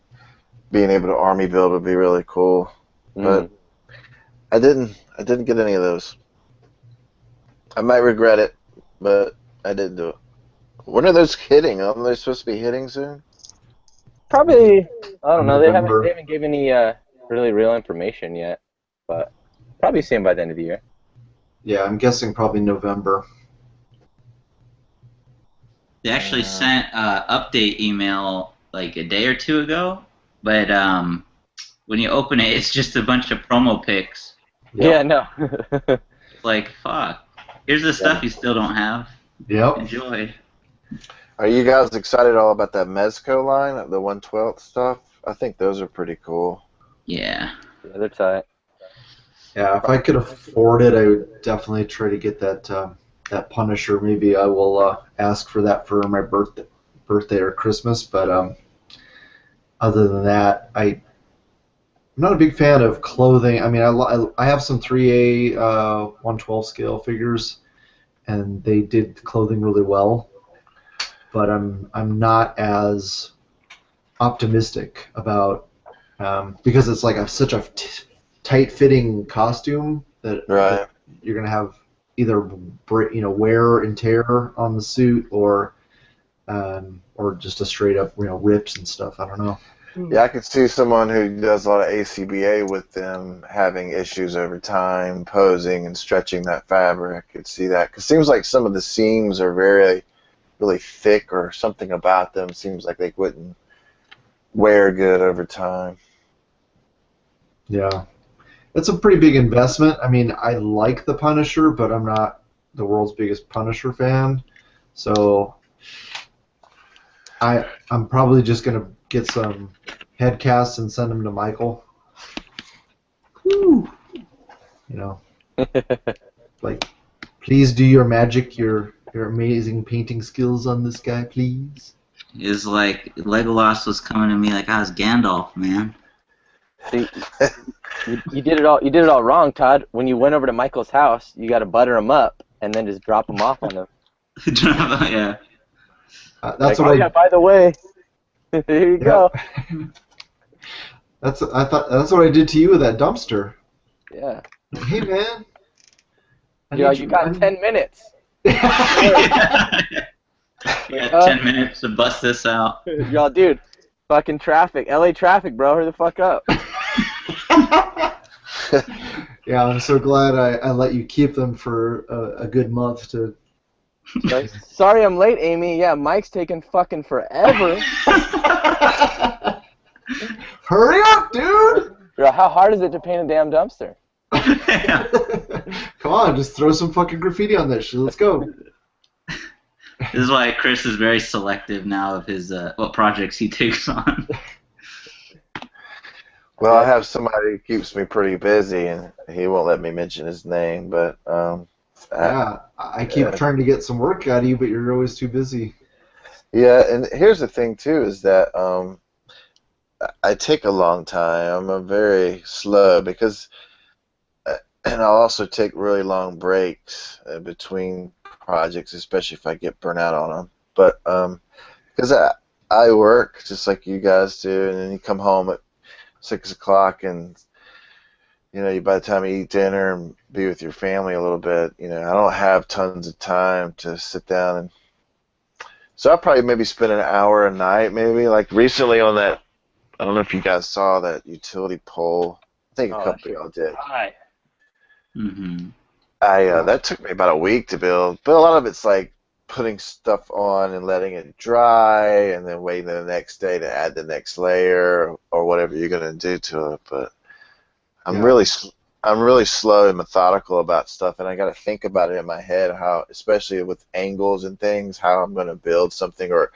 being able to army build would be really cool. But I didn't get any of those. I might regret it, but I didn't do it. When are those hitting? Aren't they supposed to be hitting soon? Probably. I don't know. They November. haven't given any really real information yet, but probably see them by the end of the year. Yeah, I'm guessing probably November. They actually sent an update email like a day or two ago, but when you open it, it's just a bunch of promo pics. Yeah, no. Like, fuck. Here's the stuff you still don't have. Yep. Enjoy. Are you guys excited all about that Mezco line, the 1/12 stuff? I think those are pretty cool. Yeah. Yeah, they're tight. Yeah, if I could afford it, I would definitely try to get that Punisher. Maybe I will ask for that for my birthday or Christmas. But other than that, I'm not a big fan of clothing. I mean, I have some 3A 1/12 scale figures, and they did clothing really well. But I'm not as optimistic about because it's like such a tight-fitting costume that you're gonna have either wear and tear on the suit or just a straight up rips and stuff. I don't know. Yeah, I could see someone who does a lot of ACBA with them having issues over time, posing and stretching that fabric. I could see that because it seems like some of the seams are really thick or something about them seems like they wouldn't wear good over time. Yeah. it's a pretty big investment. I mean, I like the Punisher, but I'm not the world's biggest Punisher fan. So I'm probably just gonna get some head casts and send them to Michael. Whew. You know, like, please do your magic, your amazing painting skills on this guy, please. It's like Legolas was coming to me like I was Gandalf, man. See, you did it all. You did it all wrong, Todd. When you went over to Michael's house, you got to butter him up and then just drop him off on him. Yeah. That's like, what yeah, by the way, here you go. That's what I did to you with that dumpster. Yeah. Hey man. You got 10 minutes. Yeah, 10 minutes to bust this out. Y'all, dude, fucking traffic. LA traffic, bro. Hurry the fuck up. Yeah, I'm so glad I let you keep them for a good month to. Sorry I'm late, Amy. Yeah, Mike's taking fucking forever. Hurry up, dude! How hard is it to paint a damn dumpster? Come on, just throw some fucking graffiti on that shit. Let's go. This is why Chris is very selective now of his what projects he takes on. Well, I have somebody who keeps me pretty busy, and he won't let me mention his name, but I keep trying to get some work out of you, but you're always too busy. Yeah, and here's the thing too, is that I take a long time. I'm very slow because, and I'll also take really long breaks between projects, especially if I get burnt out on them. But because I work just like you guys do, and then you come home at 6 o'clock, and by the time you eat dinner and be with your family a little bit, I don't have tons of time to sit down and. So I probably maybe spend an hour a night, maybe like recently on that. I don't know if you guys saw that utility pole. I think a couple of y'all did. Hi. Mm-hmm. That took me about a week to build, but a lot of it's like putting stuff on and letting it dry, and then waiting the next day to add the next layer or whatever you're gonna do to it. But I'm really slow and methodical about stuff, and I got to think about it in my head, how, especially with angles and things, how I'm gonna build something or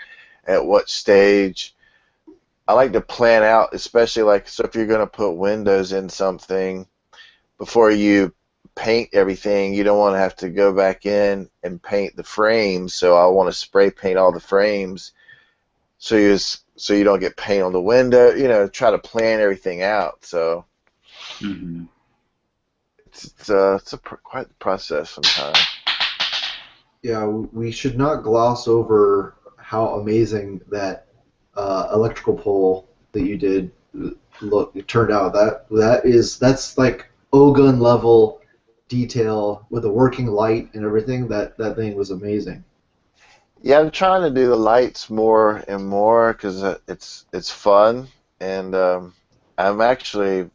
at what stage. I like to plan out, especially so if you're gonna put windows in something, before you paint everything, you don't want to have to go back in and paint the frames. So I want to spray paint all the frames, so you don't get paint on the window. Try to plan everything out. So it's quite the process sometimes. Yeah, we should not gloss over how amazing that electrical pole that you did it turned out. That's like Ogun level detail with a working light and everything. That thing was amazing. Yeah, I'm trying to do the lights more and more because it's fun, and I'm actually.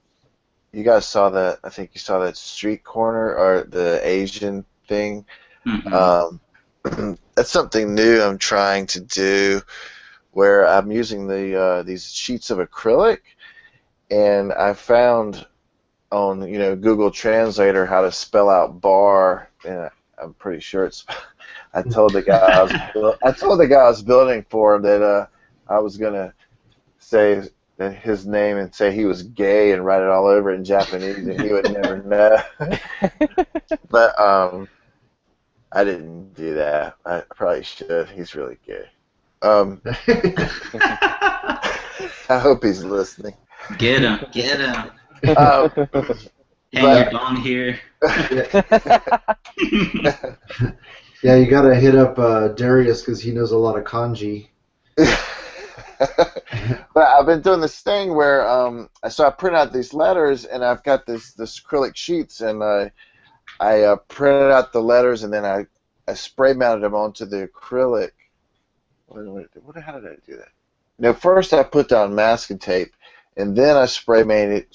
You guys saw that? I think you saw that street corner or the Asian thing. Mm-hmm. That's something new I'm trying to do, where I'm using these sheets of acrylic, and I found on Google Translator how to spell out bar, and I'm pretty sure it's. I told the guy I was building for that I was gonna say his name and say he was gay and write it all over in Japanese, and he would never know. But I didn't do that. I probably should. He's really gay. I hope he's listening. Get him. Hang your bong here. Yeah, you gotta hit up Darius because he knows a lot of kanji. But I've been doing this thing where I print out these letters, and I've got this acrylic sheets, and I printed out the letters, and then I spray mounted them onto the acrylic. How did I do that? Now, first I put down masking tape, and then I spray mounted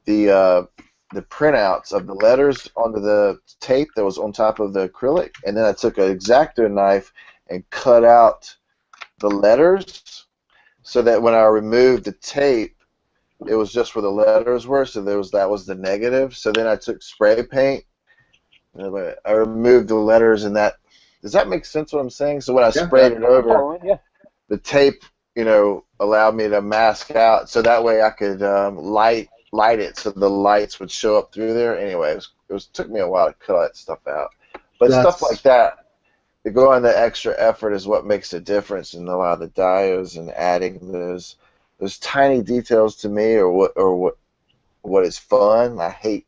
the printouts of the letters onto the tape that was on top of the acrylic, and then I took an X-Acto knife and cut out the letters so that when I removed the tape, it was just where the letters were, so that was the negative. So then I took spray paint, and I removed the letters in that. Does that make sense what I'm saying? So when I sprayed it over, Yeah. the tape, allowed me to mask out, so that way I could light it, so the lights would show up through there. Anyway, it took me a while to cut that stuff out, but stuff like that, to go on the extra effort is what makes a difference in a lot of the diodes, and adding those tiny details to me, or what is fun. I hate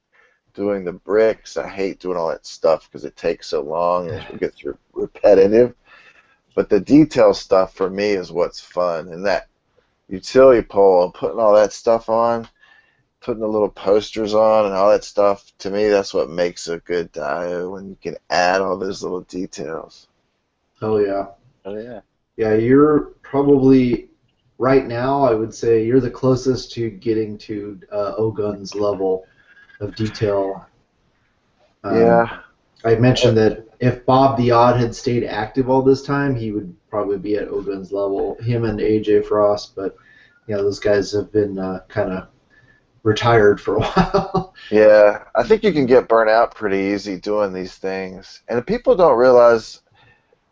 doing the bricks. I hate doing all that stuff because it takes so long and it gets repetitive. But the detail stuff for me is what's fun, and that utility pole, putting all that stuff on, putting the little posters on and all that stuff, to me that's what makes a good diode, when you can add all those little details. Oh yeah. Oh yeah. Yeah, you're probably right now, I would say you're the closest to getting to Ogun's level of detail. Yeah. I mentioned that if Bob the Odd had stayed active all this time, he would probably be at Ogun's level. Him and AJ Frost, but those guys have been kind of retired for a while. Yeah, I think you can get burnt out pretty easy doing these things, and people don't realize.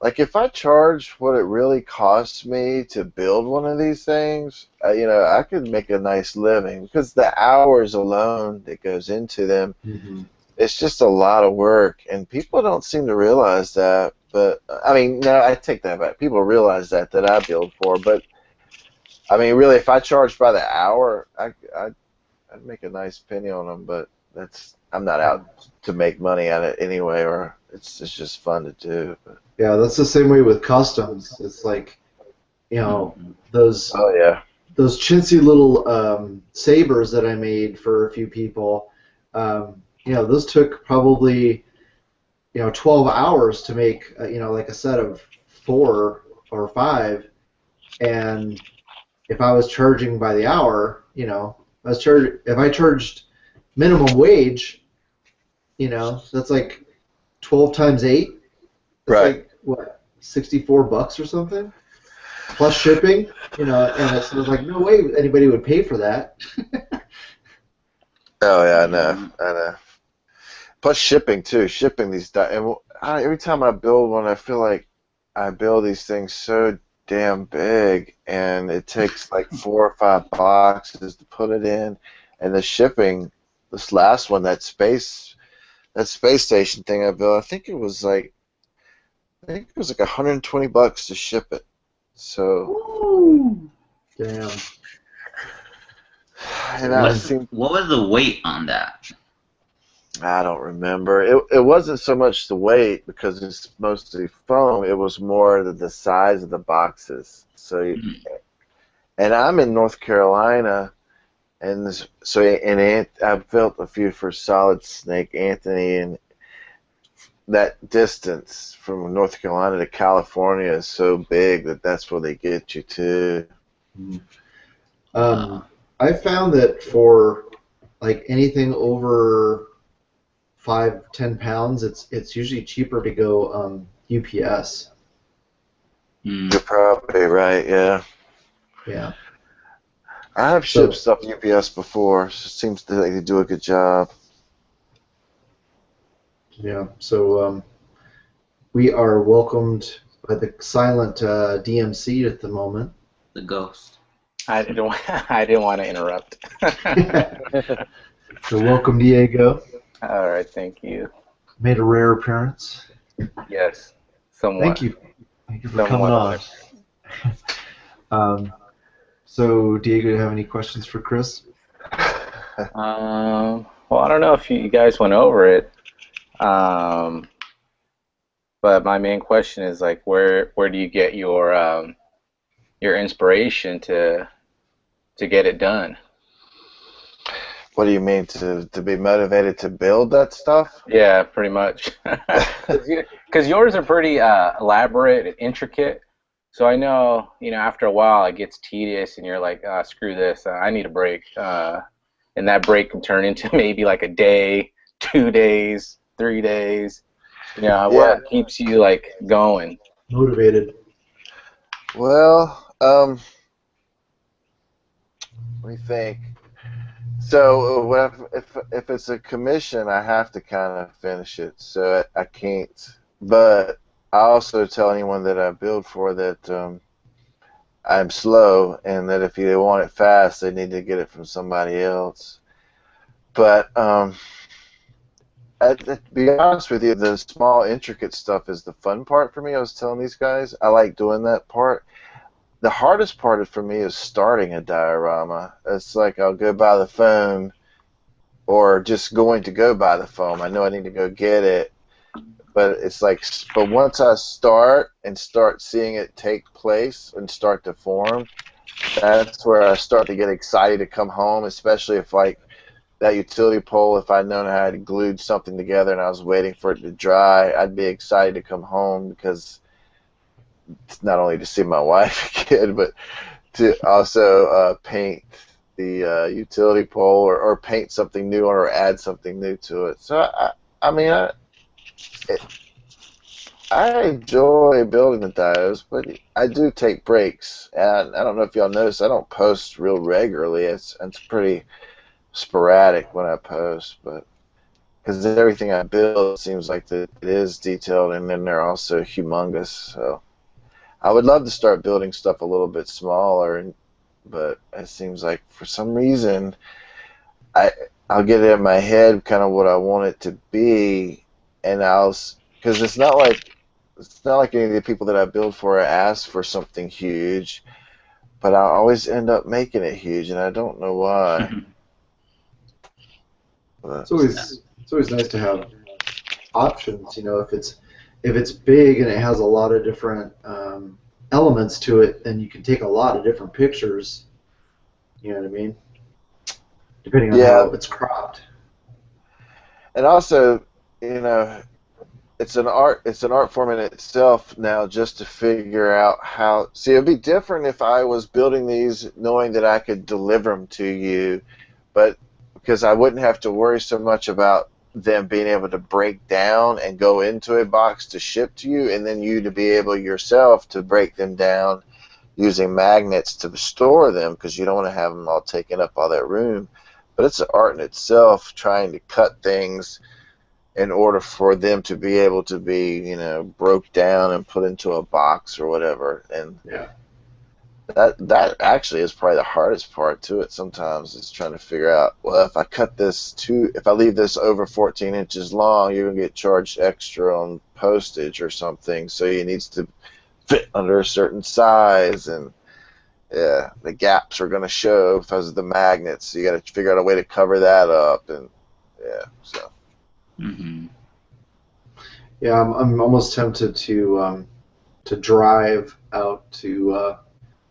Like, if I charge what it really costs me to build one of these things, I could make a nice living, because the hours alone that goes into them, it's just a lot of work, and people don't seem to realize that. But, I mean, no, I take that back. People realize that I build for, but, I mean, really, if I charged by the hour, I'd make a nice penny on them, but I'm not out to make money at it anyway, or it's just fun to do. But. Yeah, that's the same way with customs. It's like, those Oh yeah. those chintzy little sabers that I made for a few people. Those took probably 12 hours to make. Like a set of 4 or 5, and if I was charging by the hour, if I charged minimum wage, that's like 12 times 8. That's Right. like, what, $64 or something? Plus shipping, and it was like, no way anybody would pay for that. Oh yeah, I know. Plus shipping too. Shipping these, and every time I build one, I feel like I build these things so damn big, and it takes like 4 or 5 boxes to put it in, and the shipping. This last one, that space station thing I built, I think it was like $120 to ship it. So. Ooh, damn. And what was the weight on that? I don't remember. It wasn't so much the weight, because it's mostly foam. It was more the size of the boxes. So, and I'm in North Carolina, and I've built a few for Solid Snake Anthony, and that distance from North Carolina to California is so big that's where they get you to. I found that for like anything over 5-10 pounds, it's usually cheaper to go UPS. You're probably right. Yeah. Yeah. I have shipped stuff UPS before. So it seems like they do a good job. Yeah. So we are welcomed by the silent DMC at the moment. The ghost. I didn't want to interrupt. So welcome, Diego. All right, thank you. Made a rare appearance. Yes, somewhat. Thank you for coming on. So, Diego, do you have any questions for Chris? Well, I don't know if you guys went over it, but my main question is like, where do you get your inspiration to get it done? What do you mean, to be motivated to build that stuff? Yeah, pretty much. Because yours are pretty elaborate and intricate. So I know, after a while it gets tedious, and you're like, screw this, I need a break. And that break can turn into maybe like a day, 2 days, 3 days. What keeps you like going? Motivated. Well, let me think. So if it's a commission, I have to kind of finish it. So I can't. But I also tell anyone that I build for that I'm slow, and that if they want it fast, they need to get it from somebody else. But to be honest with you, the small intricate stuff is the fun part for me. I was telling these guys I like doing that part. The hardest part for me is starting a diorama. It's like I'll go buy the foam, or just going to go buy the foam. I know I need to go get it, but it's like, but once I start seeing it take place and start to form, that's where I start to get excited to come home, especially if like that utility pole, if I'd known I had glued something together and I was waiting for it to dry, I'd be excited to come home, because it's not only to see my wife again, but to also paint the utility pole, or paint something new, or add something new to it. So I mean, I enjoy building the diodes, but I do take breaks. And I don't know if y'all notice, I don't post real regularly. It's pretty sporadic when I post, but because everything I build seems like that it is detailed, and then they're also humongous. So I would love to start building stuff a little bit smaller, but it seems like for some reason I'll get it in my head kind of what I want it to be, and because it's not like any of the people that I build for ask for something huge, but I always end up making it huge, and I don't know why. But, It's always nice to have options. You know, if it's big and it has a lot of different elements to it, then you can take a lot of different pictures. You know what I mean? Depending on yeah, how it's cropped. and also, you know, it's an art form in itself now, just to figure out how. See, it'd be different if I was building these knowing that I could deliver them to you, but because I wouldn't have to worry so much about them being able to break down and go into a box to ship to you, and then you to be able yourself to break them down using magnets to store them, because you don't want to have them all taking up all that room. But it's an art in itself, trying to cut things in order for them to be able to be, broke down and put into a box or whatever. And Yeah. that actually is probably the hardest part to it sometimes, is trying to figure out, well, if I leave this over 14 inches long, you're going to get charged extra on postage or something, so it needs to fit under a certain size, and yeah, the gaps are going to show because of the magnets, so you got to figure out a way to cover that up, and yeah, so. Mm-hmm. Yeah, I'm almost tempted to drive out to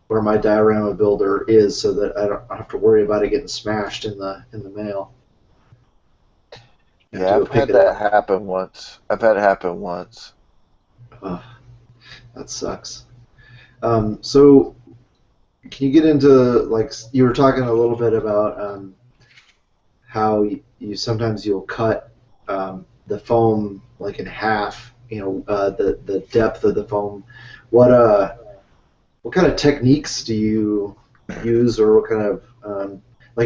where my diorama builder is, so that I don't have to worry about it getting smashed in the mail. Yeah, I've had that happen once. Ugh, that sucks. So can you get into, like, you were talking a little bit about how you sometimes you'll cut the foam like in half, the depth of the foam. What kind of techniques do you use, or what kind of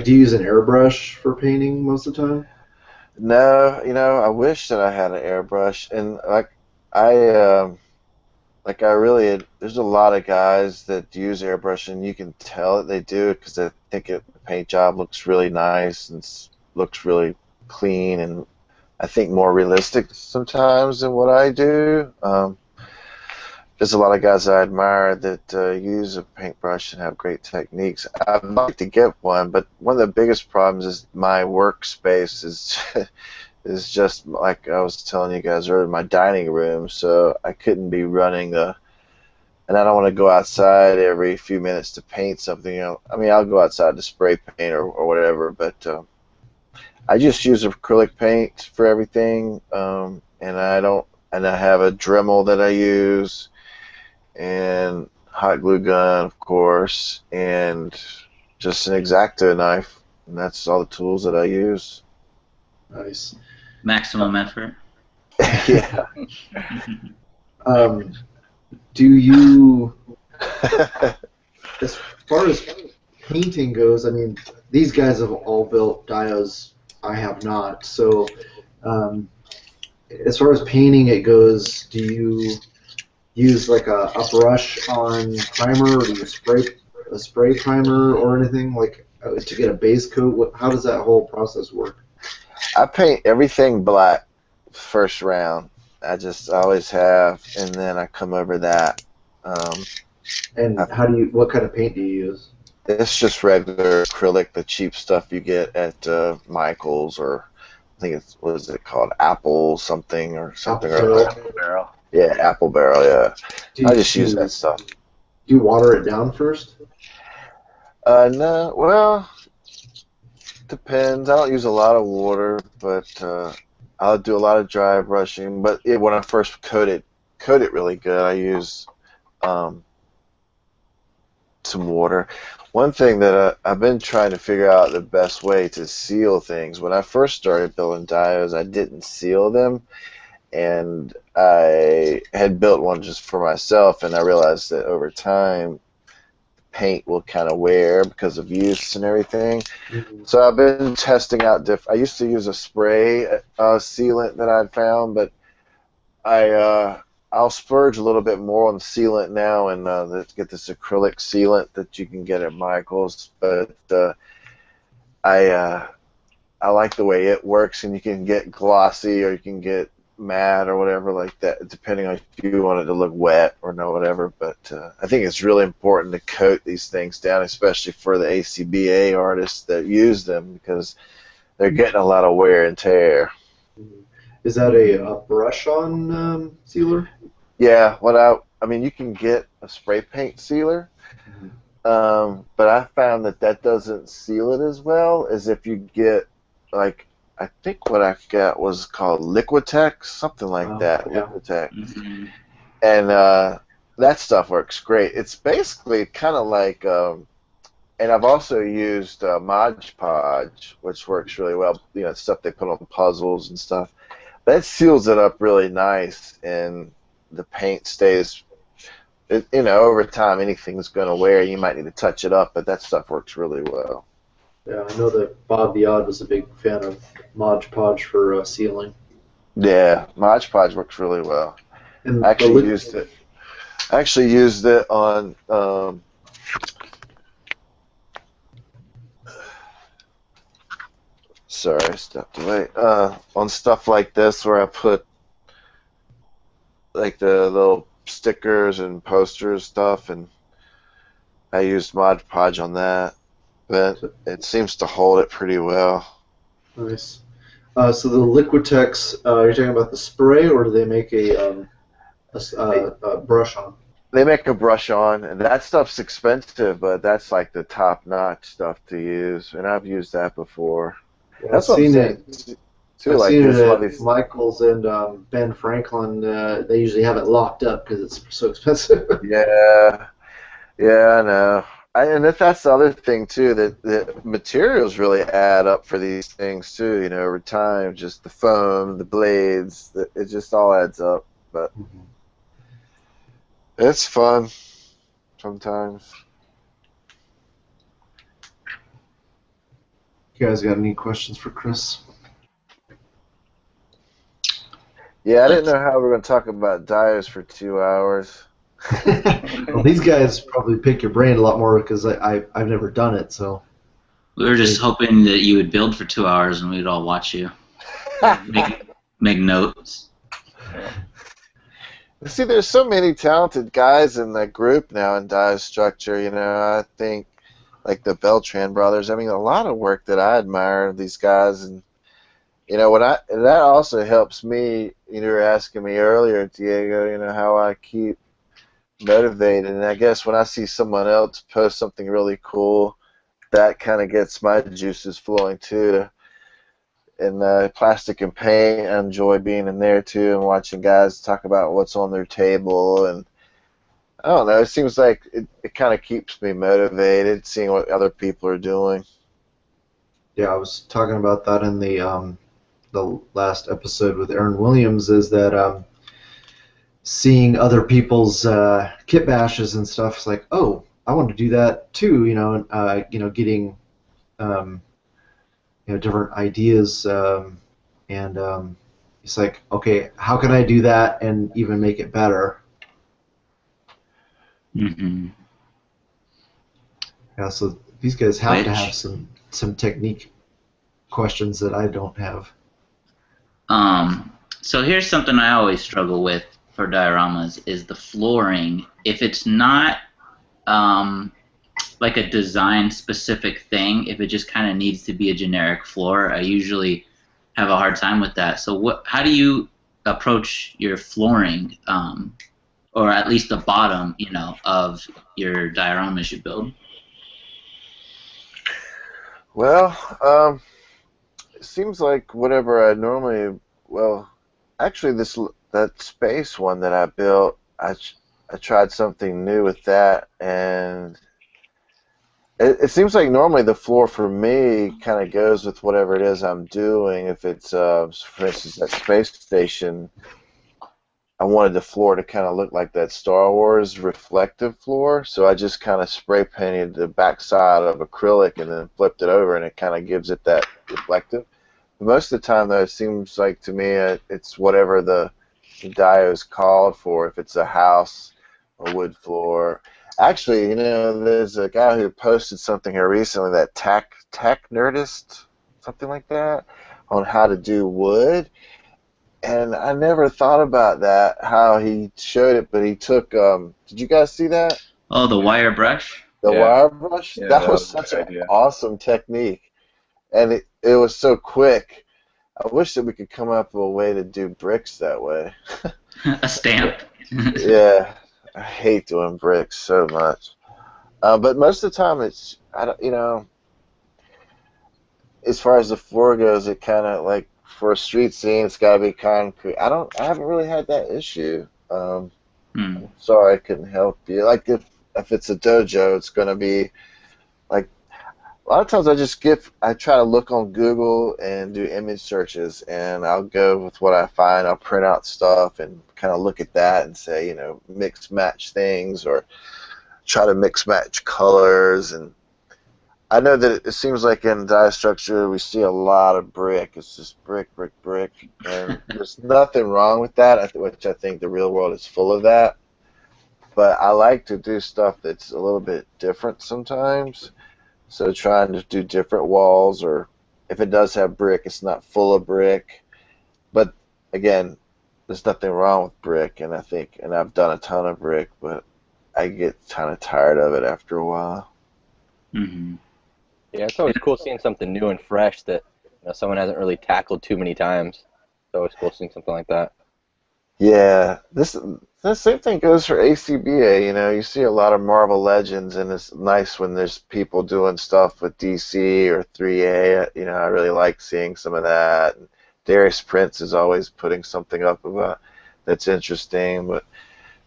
do you use an airbrush for painting most of the time? No, I wish that I had an airbrush, and I really, there's a lot of guys that use airbrush, and you can tell that they do it because they think the paint job looks really nice and looks really clean, and I think more realistic sometimes than what I do. There's a lot of guys I admire that use a paintbrush and have great techniques. I'd like to get one, but one of the biggest problems is my workspace is just like I was telling you guys earlier, my dining room. So I couldn't be running and I don't want to go outside every few minutes to paint something. I mean, I'll go outside to spray paint or whatever, but I just use acrylic paint for everything, and I have a Dremel that I use, and hot glue gun, of course, and just an X-Acto knife, and that's all the tools that I use. Nice. Maximum effort. Yeah. Do you, as far as painting goes, I mean, these guys have all built diodes. I have not. So, as far as painting it goes, do you use like a brush on primer, or do you spray a spray primer or anything like to get a base coat? How does that whole process work? I paint everything black first round. I just always have, and then I come over that. And what kind of paint do you use? It's just regular acrylic, the cheap stuff you get at Michael's, or I think it's, what is it called, Apple something or something. Apple Barrel. Yeah, Apple Barrel, yeah. I just use that stuff. Do you water it down first? No, well, depends. I don't use a lot of water, but I'll do a lot of dry brushing. But when I first coat it really good, I use some water. One thing that I've been trying to figure out the best way to seal things. When I first started building diodes, I didn't seal them, and I had built one just for myself, and I realized that over time paint will kind of wear because of use and everything. Mm-hmm. So I've been testing out I used to use a spray sealant that I'd found, but I'll spurge a little bit more on the sealant now, and get this acrylic sealant that you can get at Michael's. But I like the way it works, and you can get glossy or you can get matte or whatever like that, depending on if you want it to look wet or no whatever. But I think it's really important to coat these things down, especially for the ACBA artists that use them, because they're getting a lot of wear and tear. Is that a brush-on sealer? Yeah, I mean, you can get a spray paint sealer, but I found that doesn't seal it as well as if you get, like, I think what I got was called Liquitex, something like that, yeah. Liquitex. Mm-hmm. And that stuff works great. It's basically kind of like, and I've also used Mod Podge, which works really well, stuff they put on puzzles and stuff. That seals it up really nice, and the paint stays, over time anything's going to wear. You might need to touch it up, but that stuff works really well. Yeah, I know that Bob the Odd was a big fan of Mod Podge for sealing. Yeah, Mod Podge works really well. And I actually used it on sorry, I stepped away. On stuff like this where I put like the little stickers and posters stuff, and I used Mod Podge on that, but it seems to hold it pretty well. Nice. So the Liquitex, you're talking about the spray, or do they make a brush on? They make a brush on, and that stuff's expensive, but that's like the top-notch stuff to use, and I've used that before. Yeah, That's what I'm saying. I've seen it at Michael's and Ben Franklin. They usually have it locked up because it's so expensive. Yeah, I know. And that's the other thing too, that the materials really add up for these things too. Over time, just the foam, the blades, it just all adds up. But it's fun sometimes. You guys got any questions for Chris? Yeah, I didn't know how we were going to talk about diodes for 2 hours. Well, these guys probably pick your brain a lot more because I've never done it. So we were just hoping that you would build for 2 hours and we'd all watch you make notes. See, there's so many talented guys in that group now in diode structure. I think like the Beltran brothers. I mean, a lot of work that I admire of these guys, and that also helps me. You were asking me earlier, Diego, how I keep motivated, and I guess when I see someone else post something really cool, that kind of gets my juices flowing too. And plastic and paint, I enjoy being in there too and watching guys talk about what's on their table, and I don't know, it seems like it kind of keeps me motivated seeing what other people are doing. Yeah, I was talking about that in the last episode with Aaron Williams, is that seeing other people's kit bashes and stuff, it's like, oh, I want to do that too, getting different ideas, and it's like, okay, how can I do that and even make it better? Mm-hmm. Yeah, so these guys have to have Which, some technique questions that I don't have. so here's something I always struggle with for dioramas is the flooring. If it's not like a design specific thing, if it just kind of needs to be a generic floor, I usually have a hard time with that. So how do you approach your flooring, or at least the bottom, of your dioramas you build? Well, it seems like whatever I normally, well, actually that space one that I built, I tried something new with that, and it seems like normally the floor for me kind of goes with whatever it is I'm doing. If it's, for instance, that space station, I wanted the floor to kind of look like that Star Wars reflective floor, so I just kind of spray painted the backside of acrylic and then flipped it over, and it kind of gives it that reflective. Most of the time, though, it seems like to me it's whatever the dio is called for. If it's a house, a wood floor. Actually, there's a guy who posted something here recently, that tech nerdist, something like that, on how to do wood. And I never thought about that, how he showed it, but he took, did you guys see that? Oh, the wire brush? The Yeah, wire brush? yeah, That that was was a such good an idea. awesome technique. And it was so quick. I wish that we could come up with a way to do bricks that way. A stamp. Yeah, I hate doing bricks so much. But most of the time, I don't, as far as the floor goes, it kind of like for a street scene, it's got to be concrete. I haven't really had that issue. Hmm. I'm sorry I couldn't help you. Like if it's a dojo, it's gonna be like a lot of times I try to look on Google and do image searches, and I'll go with what I find. I'll print out stuff and kind of look at that and say, mix match things, or try to mix match colors. And I know that it seems like in dye structure we see a lot of brick. It's just brick, brick, brick, and there's nothing wrong with that. Which I think the real world is full of that. But I like to do stuff that's a little bit different sometimes. So trying to do different walls, or if it does have brick, it's not full of brick. But again, there's nothing wrong with brick, and I've done a ton of brick, but I get kind of tired of it after a while. Hmm. Yeah, it's always cool seeing something new and fresh that someone hasn't really tackled too many times. It's always cool seeing something like that. Yeah, the same thing goes for ACBA. You see a lot of Marvel Legends, and it's nice when there's people doing stuff with DC or 3A. I really like seeing some of that. And Darius Prince is always putting something up about that's interesting. But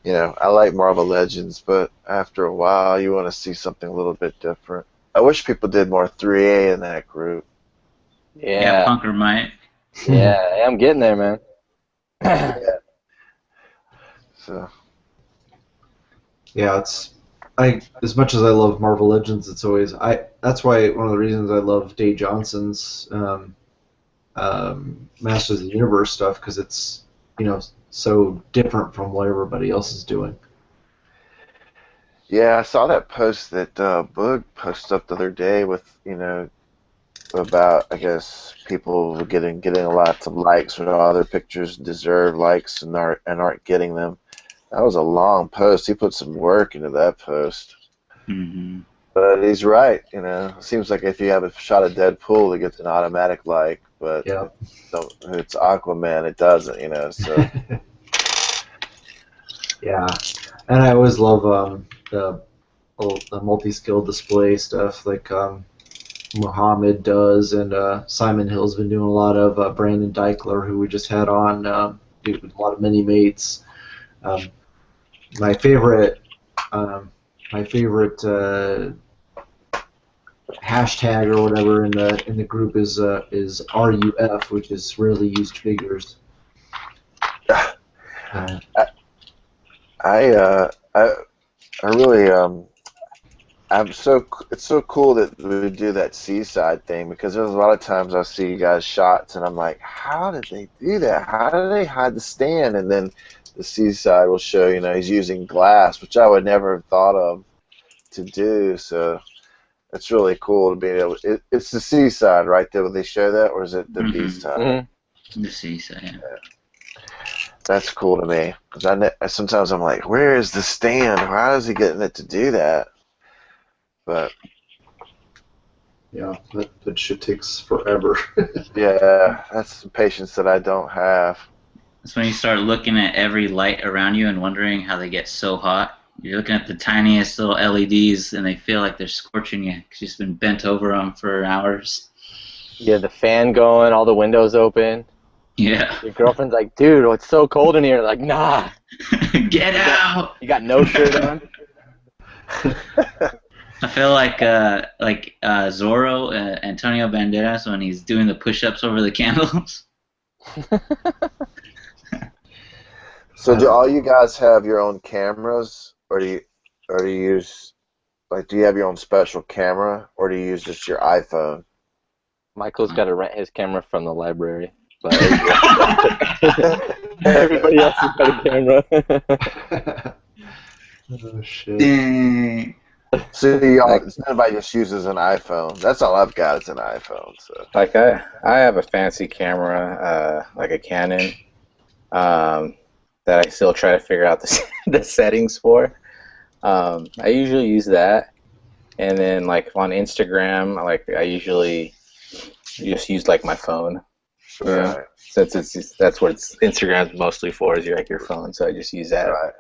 I like Marvel Legends, but after a while, you want to see something a little bit different. I wish people did more 3A in that group. Yeah, Yeah, Punker might. yeah, I'm getting there, man. Yeah. So Yeah, I as much as I love Marvel Legends, it's always that's why one of the reasons I love Dave Johnson's Masters of the Universe stuff, because it's so different from what everybody else is doing. yeah, I saw that post that Boog posted up the other day with about, I guess, people getting lots of likes when all their pictures deserve likes and aren't getting them. That was a long post. He put some work into that post. Hmm. But he's right. It seems like if you have a shot of Deadpool, it gets an automatic like, but Yeah. if it's Aquaman, it doesn't. So Yeah, and I always love the multi-skill display stuff like Muhammad does, and Simon Hill's been doing a lot of Brandon Deichler, who we just had on, doing a lot of mini mates. Um, my favorite, um, my favorite hashtag or whatever in the group is RUF, which is Rarely Used Figures. Uh, I I really It's so cool that we do that seaside thing, because there's a lot of times I see you guys shots and I'm like, how did they do that? How did they hide the stand? And then the seaside will show, he's using glass, which I would never have thought of to do. So it's really cool to be able. It's the seaside, right? There, they show that, or is it the B side? Mm-hmm. The seaside. Yeah. That's cool to me, because sometimes I'm like, where is the stand? How is he getting it to do that? But Yeah, that shit takes forever. yeah, that's some patience that I don't have. That's when you start looking at every light around you and wondering how they get so hot. You're looking at the tiniest little LEDs and they feel like they're scorching you because you've just been bent over them for hours. Yeah, the fan going, all the windows open. Yeah. Your girlfriend's like, dude, it's so cold in here. Like, nah. Get out! You got no shirt on? I feel like Zorro, Antonio Banderas, when he's doing the push-ups over the candles. So do all you guys have your own cameras, or do you use, do you have your own special camera, or do you use just your iPhone? Michael's got to rent his camera from the library. But everybody else has got a camera. Oh shit. Dang. So everybody just uses an iPhone. That's all I've got is an iPhone. So Like I have a fancy camera, like a Canon, that I still try to figure out the settings for. I usually use that, and then like on Instagram, like I usually just use like my phone. Yeah. right. Since that's what Instagram's mostly for, is your phone. So I just use that. Right.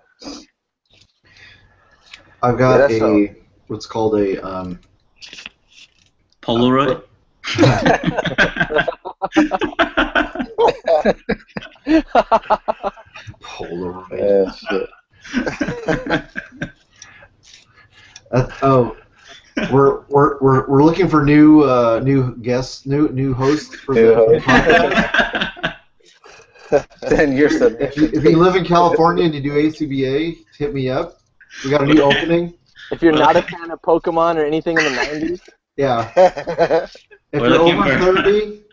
I've got Yeah, what's called a Polaroid? Polaroid. Shit. We're looking for new guests, new hosts for New the host. podcast. Then you're so. If you live in California and you do ACBA, hit me up. We got a new opening. If you're not a fan of Pokemon or anything in the 90s, Yeah. If We're you're looking over for- 30,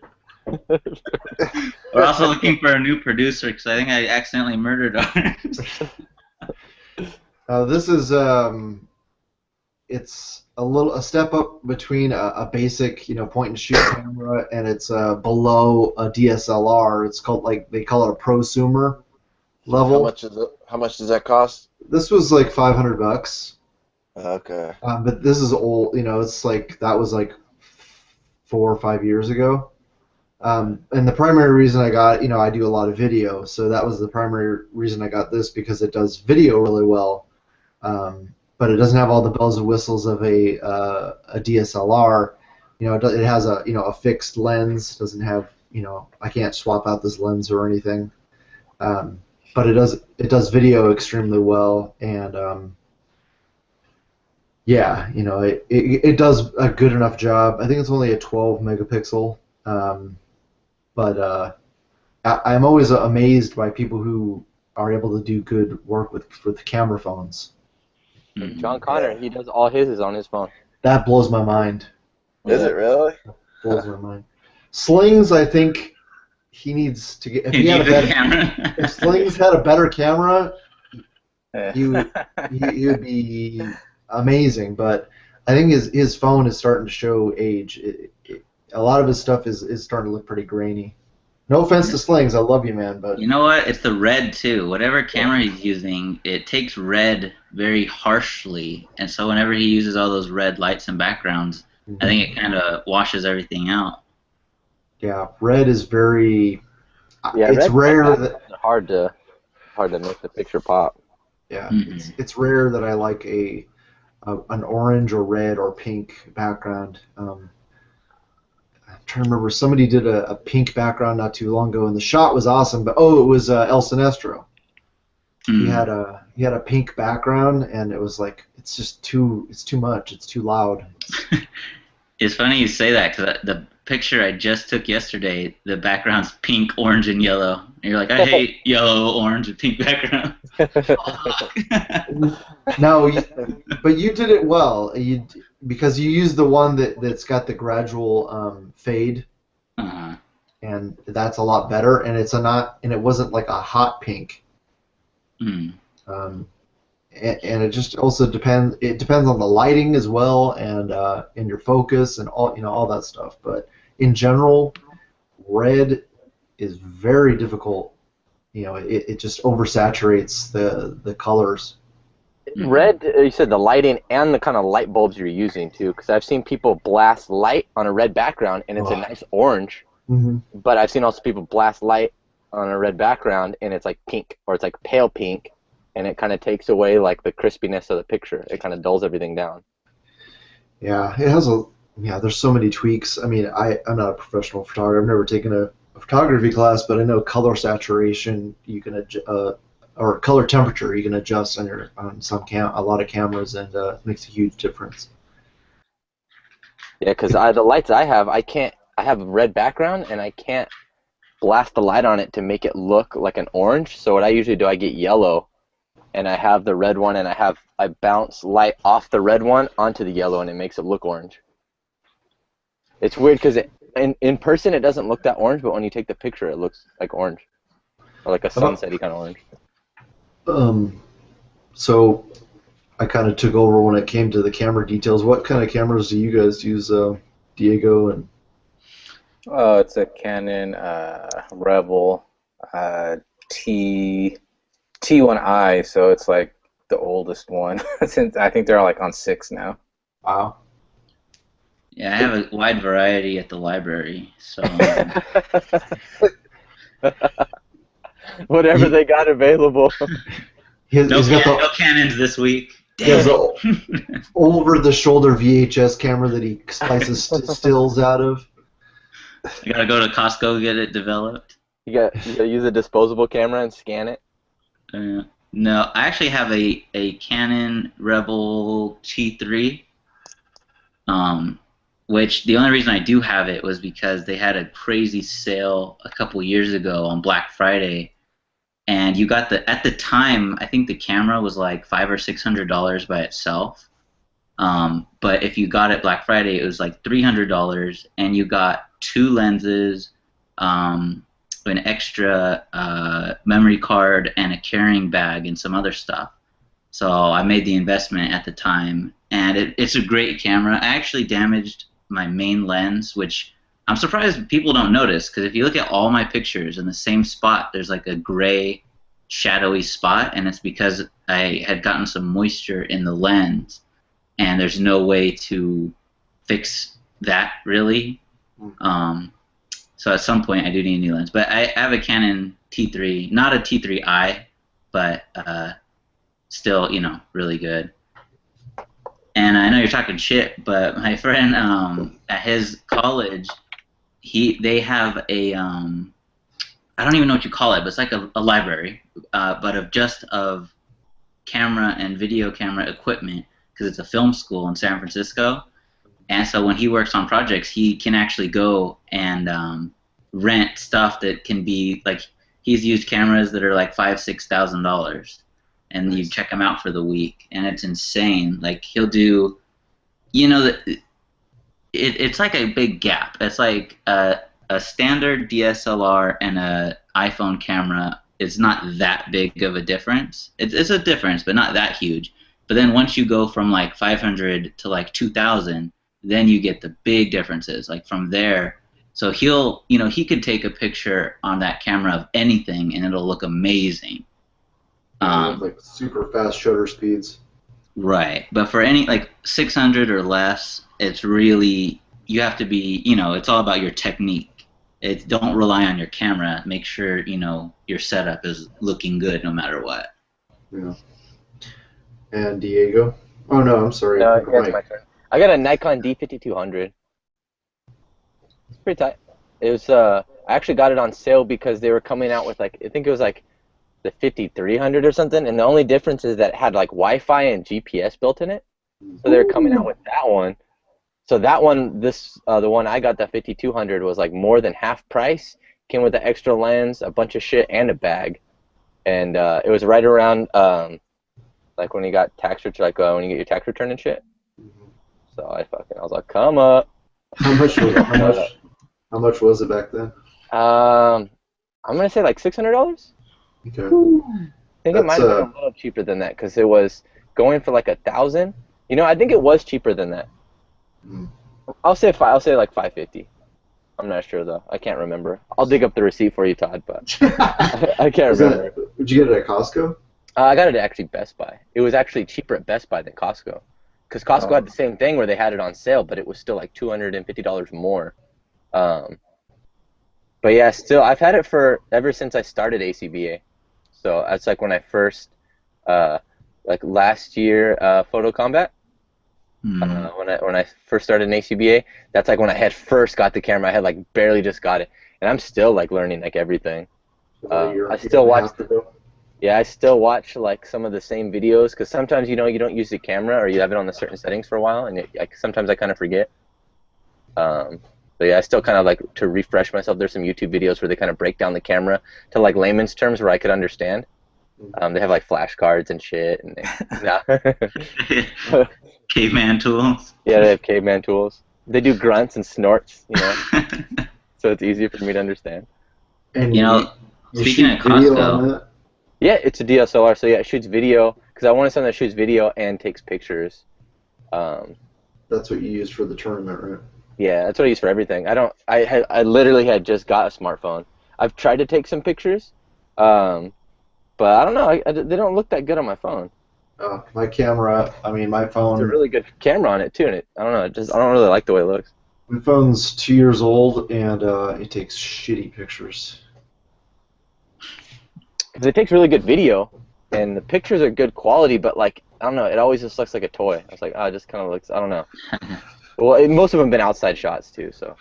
We're also looking for a new producer because I think I accidentally murdered ours. this is it's a step up between a basic point and shoot camera, and it's below a DSLR. It's called, they call it a prosumer level. How much does that cost? This was like $500. Okay. But this is old. It's like that was like 4 or 5 years ago. And the primary reason I got, I do a lot of video, so that was the primary reason I got this, because it does video really well. But it doesn't have all the bells and whistles of a DSLR. It has a fixed lens. It doesn't have, I can't swap out this lens or anything. But it does video extremely well, and yeah, it does a good enough job. I think it's only a 12 megapixel, but I'm always amazed by people who are able to do good work with camera phones. John Connor, he does all his on his phone. That blows my mind. Is it really? Blows my mind. Slings, I think he needs to get. If he had a better camera. If Slings had a better camera, Yeah. he would be amazing. But I think his phone is starting to show age. A lot of his stuff is starting to look pretty grainy. No offense to Slings, I love you, man, but You know what? It's the red too. Whatever camera he's using, it takes red very harshly, and so whenever he uses all those red lights and backgrounds, I think it kind of washes everything out. yeah, red is very. Yeah, it's red rare that. Hard to make the picture pop. Yeah, Mhm. it's rare that I like an orange or red or pink background. I'm trying to remember, somebody did a pink background not too long ago, and the shot was awesome. But it was El Sinestro. He had a pink background, and it was like it's too much. It's too loud. It's funny you say that because picture I just took yesterday, the background's pink, orange, and yellow. And you're like, I hate yellow, orange, and pink background. No, but you did it well. Because you used the one that's got the gradual fade, Uh-huh. and that's a lot better. And it wasn't like a hot pink. Mm. And it just also depends. It depends on the lighting as well, and your focus and all that stuff. But in general, red is very difficult. It just oversaturates the colors. Red, you said the lighting and the kind of light bulbs you're using too, because I've seen people blast light on a red background and it's a nice orange. Mm-hmm. But I've seen also people blast light on a red background and it's like pink or it's like pale pink, and it kind of takes away like the crispiness of the picture. It kind of dulls everything down. Yeah, it has there's so many tweaks. I mean, I'm not a professional photographer. I've never taken a photography class, but I know color saturation or color temperature you can adjust on a lot of cameras, and it makes a huge difference. Yeah, because the lights I have a red background and I can't blast the light on it to make it look like an orange. So what I usually do, I get yellow and I have the red one and I bounce light off the red one onto the yellow and it makes it look orange. It's weird because in person it doesn't look that orange, but when you take the picture it looks like orange. Or like a sunsetty kind of orange. So I kind of took over when it came to the camera details. What kind of cameras do you guys use, Diego? And It's a Canon Rebel T1i, so it's like the oldest one. Since I think they're like on 6 now. Wow. Yeah, I have a wide variety at the library, so. Whatever they got available. No Canons this week. He has an over-the-shoulder VHS camera that he slices stills out of. You gotta go to Costco to get it developed. You gotta use a disposable camera and scan it. No, I actually have a Canon Rebel T3. Which the only reason I do have it was because they had a crazy sale a couple years ago on Black Friday, and you got at the time I think the camera was like $500 or $600 by itself, but if you got it Black Friday it was like $300, and you got 2 lenses, an extra memory card, and a carrying bag and some other stuff. So I made the investment at the time, and it's a great camera. I actually damaged my main lens, which I'm surprised people don't notice, because if you look at all my pictures in the same spot, there's like a gray shadowy spot, and it's because I had gotten some moisture in the lens, and there's no way to fix that really. So at some point I do need a new lens, but I have a Canon T3, not a T3i, but still, really good. And I know you're talking shit, but my friend at his college, they have a I don't even know what you call it, but it's like a library, but of camera and video camera equipment, because it's a film school in San Francisco. And so when he works on projects, he can actually go and rent stuff that can be like, he's used cameras that are like $5,000-$6,000. And you check them out for the week, and it's insane. Like he'll do, it's like a big gap. It's like a standard DSLR and a iPhone camera is not that big of a difference. It's a difference, but not that huge. But then once you go from like 500 to like 2,000, then you get the big differences. Like from there, so he could take a picture on that camera of anything, and it'll look amazing. Like super fast shutter speeds. Right, but for any like 600 or less, it's really, you have to be, it's all about your technique. Don't rely on your camera. Make sure your setup is looking good no matter what. Yeah. And Diego? Oh no, I'm sorry. No, it's my turn. I got a Nikon D5200. It's pretty tight. It was I actually got it on sale because they were coming out with like, I think it was like the 5300 or something, and the only difference is that it had like Wi-Fi and GPS built in it. So they were coming out with that one, So that one, the one I got, that 5200, was like more than half price. Came with an extra lens, a bunch of shit, and a bag. And it was right around like when you got tax return, like when you get your tax return and shit. So I was like, come up. How much was it back then? I'm gonna say like $600. Okay. I think it might have been a little cheaper than that because it was going for like 1,000. You know, I think it was cheaper than that. I'll say like 550. I'm not sure though. I can't remember. I'll dig up the receipt for you, Todd, but I can't remember. Did you get it at Costco? I got it at actually Best Buy. It was actually cheaper at Best Buy than Costco, because Costco had the same thing where they had it on sale, but it was still like $250 more. But yeah, still I've had it for ever since I started ACBA. So that's like when I first, like last year, Photo Combat. When I first started in ACBA, that's like when I had first got the camera. I had like barely just got it, and I'm still like learning like everything. I still watch I still watch like some of the same videos because sometimes you don't use the camera or you have it on the certain settings for a while, and sometimes I kind of forget. But yeah, I still kind of like to refresh myself. There's some YouTube videos where they kind of break down the camera to like layman's terms where I could understand. They have like flashcards and shit, and caveman tools. Yeah, they have caveman tools. They do grunts and snorts, so it's easier for me to understand. And speaking of Costco, yeah, it's a DSLR, so yeah, it shoots video because I wanted something that shoots video and takes pictures. That's what you used for the tournament, right? Yeah, that's what I use for everything. I literally had just got a smartphone. I've tried to take some pictures, but I don't know. They don't look that good on my phone. My camera, my phone. It's a really good camera on it too, and I don't know. I don't really like the way it looks. My phone's 2 years old, and it takes shitty pictures. Because it takes really good video, and the pictures are good quality, but like I don't know, it always just looks like a toy. I was like, it just kind of looks. I don't know. Well, most of them have been outside shots too, so.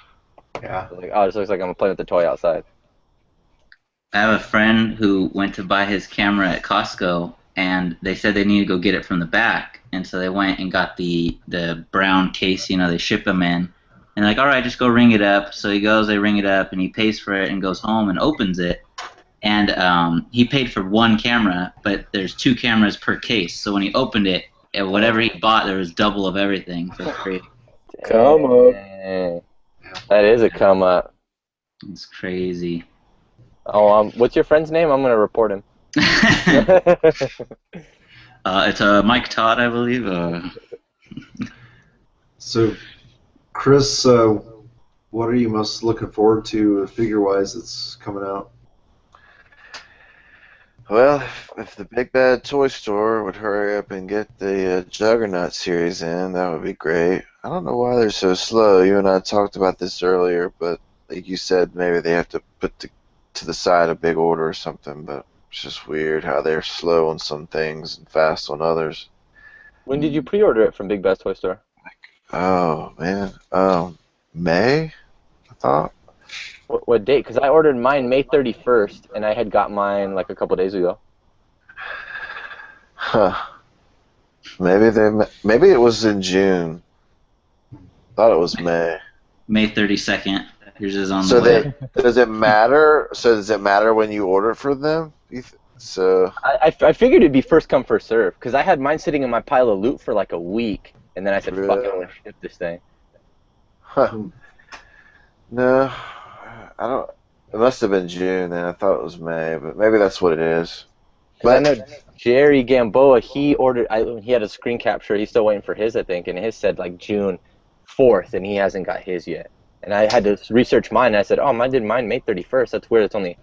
Yeah. Like, it just looks like I'm playing with the toy outside. I have a friend who went to buy his camera at Costco, and they said they needed to go get it from the back, and so they went and got the brown case. They ship them in, and like, all right, just go ring it up. So he goes, they ring it up, and he pays for it, and goes home and opens it, and he paid for one camera, but there's 2 cameras per case. So when he opened it, whatever he bought, there was double of everything. So it's crazy. Come up. That is a come up. It's crazy. Oh, what's your friend's name? I'm gonna report him. It's Mike Todd, I believe. So, Chris, what are you most looking forward to figure-wise that's coming out? Well, if the Big Bad Toy Store would hurry up and get the Juggernaut series in, that would be great. I don't know why they're so slow. You and I talked about this earlier, but like you said, maybe they have to put to the side a big order or something, but it's just weird how they're slow on some things and fast on others. When did you pre-order it from Big Bad Toy Store? Oh, man. May, I thought. What date? Because I ordered mine May 31st, and I had got mine like a couple days ago. Huh. Maybe it was in June. Thought it was May. May 32nd. Yours is on so the way. Does it matter? So does it matter when you order for them? I figured it'd be first come first serve because I had mine sitting in my pile of loot for like a week, and then I said, Really? "Fuck it, I'm gonna ship this thing." Huh. No, I don't. It must have been June, then. I thought it was May, but maybe that's what it is. But I know Jerry Gamboa, he ordered. He had a screen capture. He's still waiting for his, I think, and his said like June 4th, and he hasn't got his yet. And I had to research mine. And I said, "Oh, mine did mine May 31st. That's weird. It's only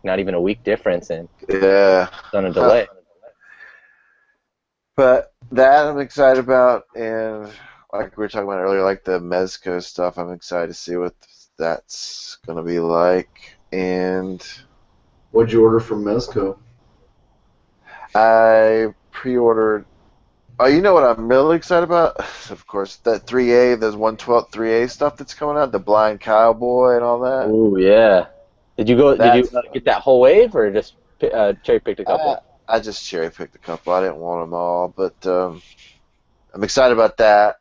not even a week difference, and yeah, it's on a delay." But that I'm excited about, and like we were talking about earlier, like the Mezco stuff, I'm excited to see what that's gonna be like. And what'd you order from Mezco? I pre-ordered. Oh, you know what I'm really excited about? Of course, that 3A, there's 1/12 3A stuff that's coming out, the Blind Cowboy and all that. Oh yeah. Did you get that whole wave, or just cherry picked a couple? I just cherry picked a couple. I didn't want them all, but I'm excited about that.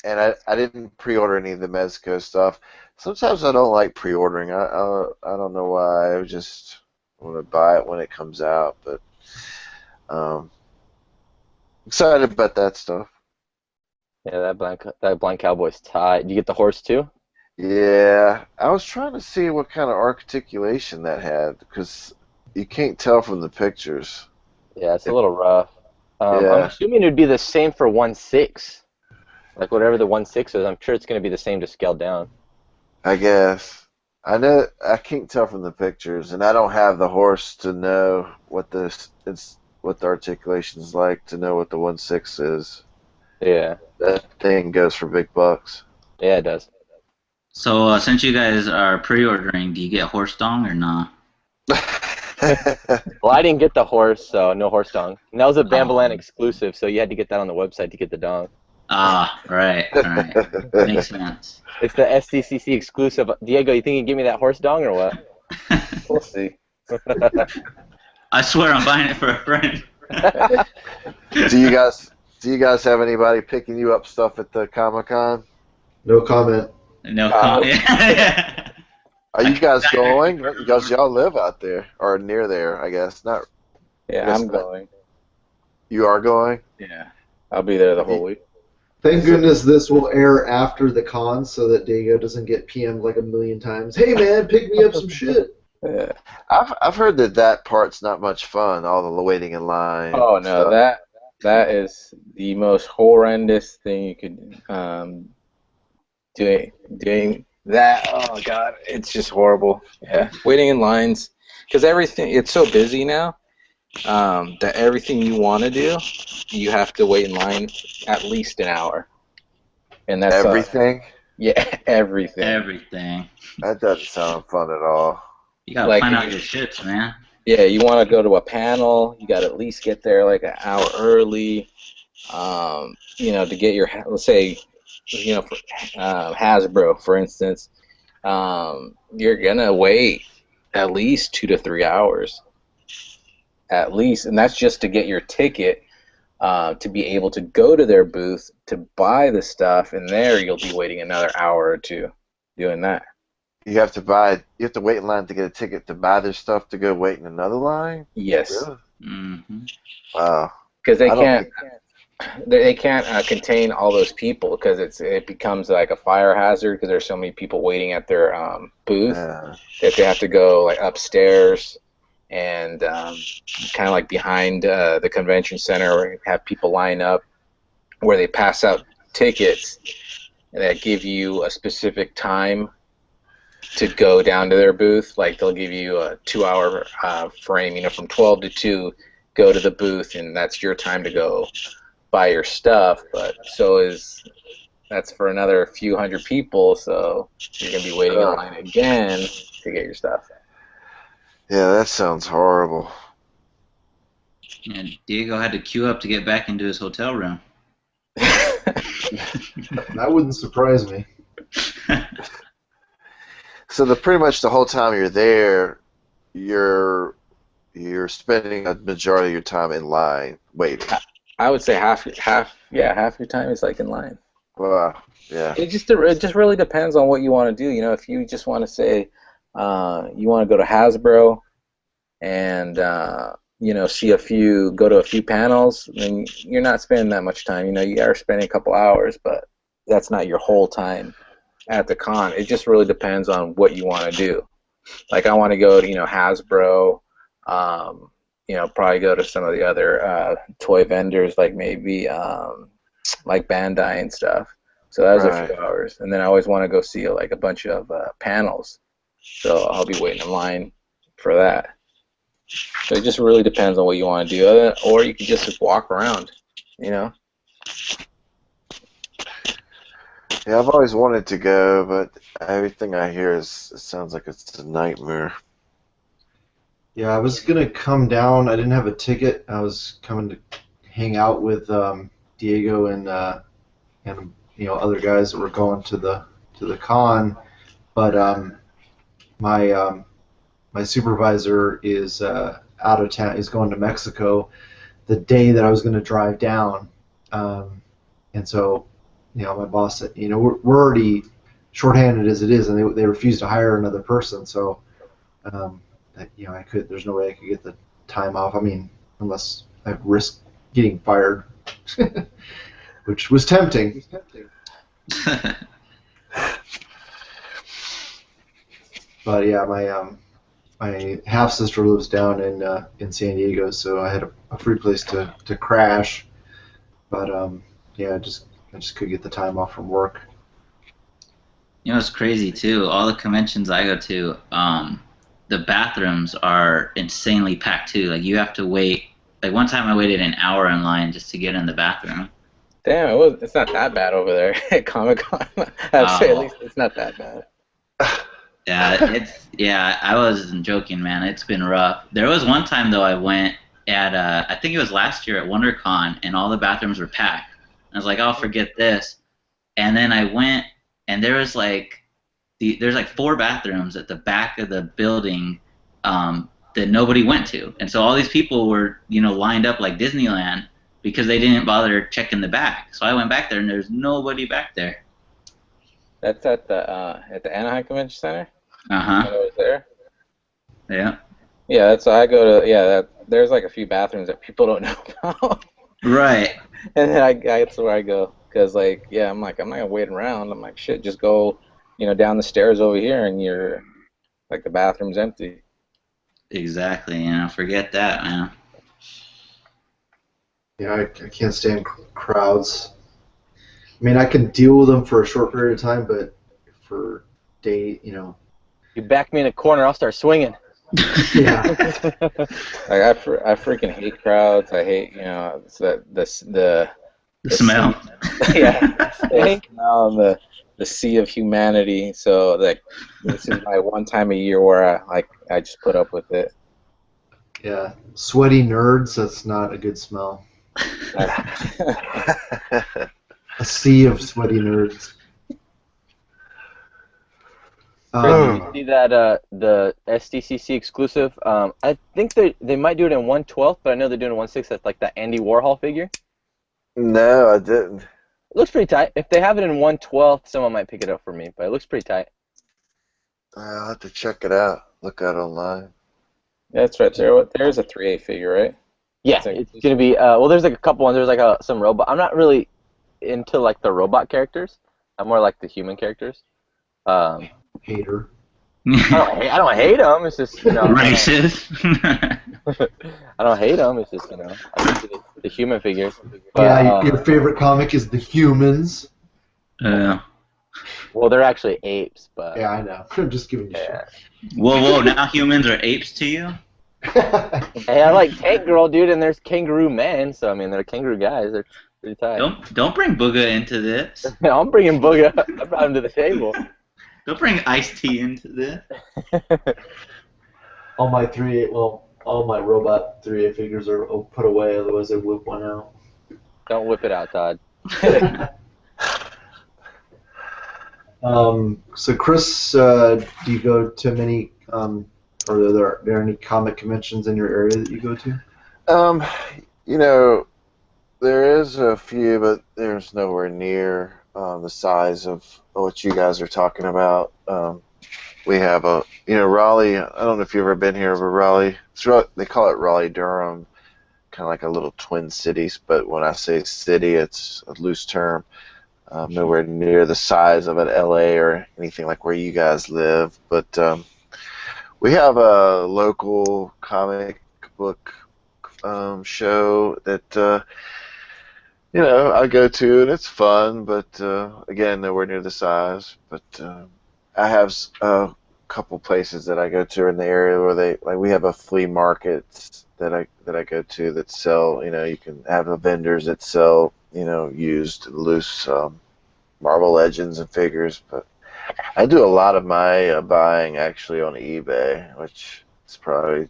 and I didn't pre-order any of the Mezco stuff. Sometimes I don't like pre-ordering. I don't know why. I just want to buy it when it comes out. But excited about that stuff. Yeah, that blind cowboy's tight. You get the horse too? Yeah, I was trying to see what kind of articulation that had because you can't tell from the pictures. Yeah, it's a little rough. I'm Yeah, assuming it'd be the same for 1/6. Like whatever the 1/6 is, I'm sure it's going to be the same, just scaled down. I guess. I know I can't tell from the pictures, and I don't have the horse to know what the articulation's like to know what the 1/6 is. Yeah, That thing goes for big bucks. yeah, it does. So since you guys are pre-ordering, do you get horse dong or not? Well, I didn't get the horse, so no horse dong. And that was a Bambaland Oh. exclusive, so you had to get that on the website to get the dong. Ah, right. Makes sense. It's the SDCC exclusive. Diego, you think you can give me that horse dong or what? We'll see. I swear I'm buying it for a friend. Do you guys have anybody picking you up stuff at the Comic-Con? No comment. No comment. Are you guys going? Because y'all live out there or near there, I guess. Not. Yeah, Yes, I'm but- going. You are going? Yeah, I'll be there the whole week. Thank goodness this will air after the con so that Diego doesn't get PM'd like a million times. Hey man, pick me up some shit. Yeah. I've heard that part's not much fun. All the waiting in line. Oh no, stuff. that is the most horrendous thing you could doing that. Oh god, it's just horrible. Yeah, waiting in lines because everything it's so busy now that everything you want to do, you have to wait in line at least an hour, and that's Everything. yeah, everything. Everything. That doesn't sound fun at all. You gotta Like, plan out your shits, man. Yeah, you want to go to a panel, you got to at least get there like an hour early, to get your, let's say, for Hasbro, for instance, you're going to wait at least 2 to 3 hours, at least, and that's just to get your ticket to be able to go to their booth to buy the stuff, and there you'll be waiting another hour or two doing that. You have to wait in line to get a ticket to buy their stuff to go wait in another line? Yes. Really? Mm-hmm. Wow. Because they I don't can't. They can't contain all those people because it becomes like a fire hazard because there's so many people waiting at their booth Yeah. that they have to go like upstairs and kind of like behind the convention center where you have people line up where they pass out tickets that give you a specific time to go down to their booth. Like they'll give you a 2-hour frame, from 12 to 2, go to the booth, and that's your time to go buy your stuff. But that's for another few hundred people, so you're gonna be waiting in line again to get your stuff. Yeah, that sounds horrible. And Diego had to queue up to get back into his hotel room. That wouldn't surprise me. So pretty much the whole time you're there, you're spending a majority of your time in line waiting. I would say half your time is like in line. Wow. Yeah. It just really depends on what you want to do. If you just want to say you want to go to Hasbro and go to a few panels, then you're not spending that much time. You are spending a couple hours, but that's not your whole time at the con. It just really depends on what you want to do. Like I want to go to Hasbro, probably go to some of the other toy vendors, like maybe like Bandai and stuff. So that was a few hours, and then I always want to go see like a bunch of panels. So I'll be waiting in line for that. So it just really depends on what you want to do, or you can just walk around. Yeah, I've always wanted to go, but everything I hear it sounds like it's a nightmare. Yeah, I was gonna come down. I didn't have a ticket. I was coming to hang out with Diego and other guys that were going to the con, but my supervisor is out of town. He's going to Mexico the day that I was going to drive down, and so my boss said, we're already shorthanded as it is, and they refused to hire another person. So, there's no way I could get the time off. I mean, unless I risk getting fired, which was tempting. But yeah, my half sister lives down in San Diego, so I had a free place to crash. But yeah, I just couldn't get the time off from work. It's crazy too. All the conventions I go to, the bathrooms are insanely packed too. Like you have to wait. Like one time I waited an hour in line just to get in the bathroom. Damn, it's not that bad over there at Comic-Con. I'd say at least it's not that bad. Yeah, I wasn't joking, man. It's been rough. There was one time though I went at I think it was last year at WonderCon, and all the bathrooms were packed. I was like, I'll forget this. And then I went, and there was there's like 4 bathrooms at the back of the building that nobody went to, and so all these people were lined up like Disneyland because they didn't bother checking the back. So I went back there, and there's nobody back there. That's at the Anaheim Convention Center. Uh-huh. I was there. Yeah. Yeah, that's I go to. Yeah, there's like a few bathrooms that people don't know about. Right. And then that's where I go, because I'm not gonna wait around. I'm like, shit, just go, down the stairs over here, and you're like the bathroom's empty. Exactly. Forget that, man. Yeah, I can't stand crowds. I mean, I can deal with them for a short period of time, but for You back me in a corner, I'll start swinging. Yeah. Like I freaking hate crowds. I hate it's the smell. Sea, yeah, the smell and the sea of humanity. So like this is my one time a year where I just put up with it. Yeah, sweaty nerds. That's not a good smell. A sea of sweaty nerds. Chris, did you see that the SDCC exclusive? I think they might do it in 1/12, but I know they're doing 1/6. That's like the Andy Warhol figure. No, I didn't. It looks pretty tight. If they have it in 1/12, someone might pick it up for me, but it looks pretty tight. I'll have to check it out. Look at it online. Yeah, that's right. There's a 3A figure, right? Yeah, it's gonna be. Well, there's like a couple ones. There's like some robot. I'm not really into like the robot characters. I'm more like the human characters. Hater. I don't hate them. It's just Racist. I don't hate them. It's just I'm into the human figures. But, yeah, your favorite comic is The Humans. Yeah. Well, they're actually apes, but Yeah, I know. I'm just giving you shit. Whoa! Now humans are apes to you? Hey, I like Tank Girl, dude, and there's Kangaroo Man. So I mean, they're kangaroo guys. They're pretty tight. Don't bring Booga into this. I'm bringing Booga. I brought him to the table. Don't bring Ice-T into this. all my robot 3A figures are put away, otherwise I'd whip one out. Don't whip it out, Todd. So Chris, do you go to many, or are there any comic conventions in your area that you go to? There is a few, but there's nowhere near the size of what you guys are talking about. We have Raleigh. I don't know if you've ever been here, but Raleigh. They call it Raleigh-Durham, kind of like a little twin cities. But when I say city, it's a loose term. Nowhere near the size of an LA or anything like where you guys live. But we have a local comic book show that I go to, and it's fun, but again, nowhere near the size. But I have a couple places that I go to in the area where we have a flea market that I go to that sell. You can have vendors that sell used loose Marvel Legends and figures. But I do a lot of my buying actually on eBay, which is probably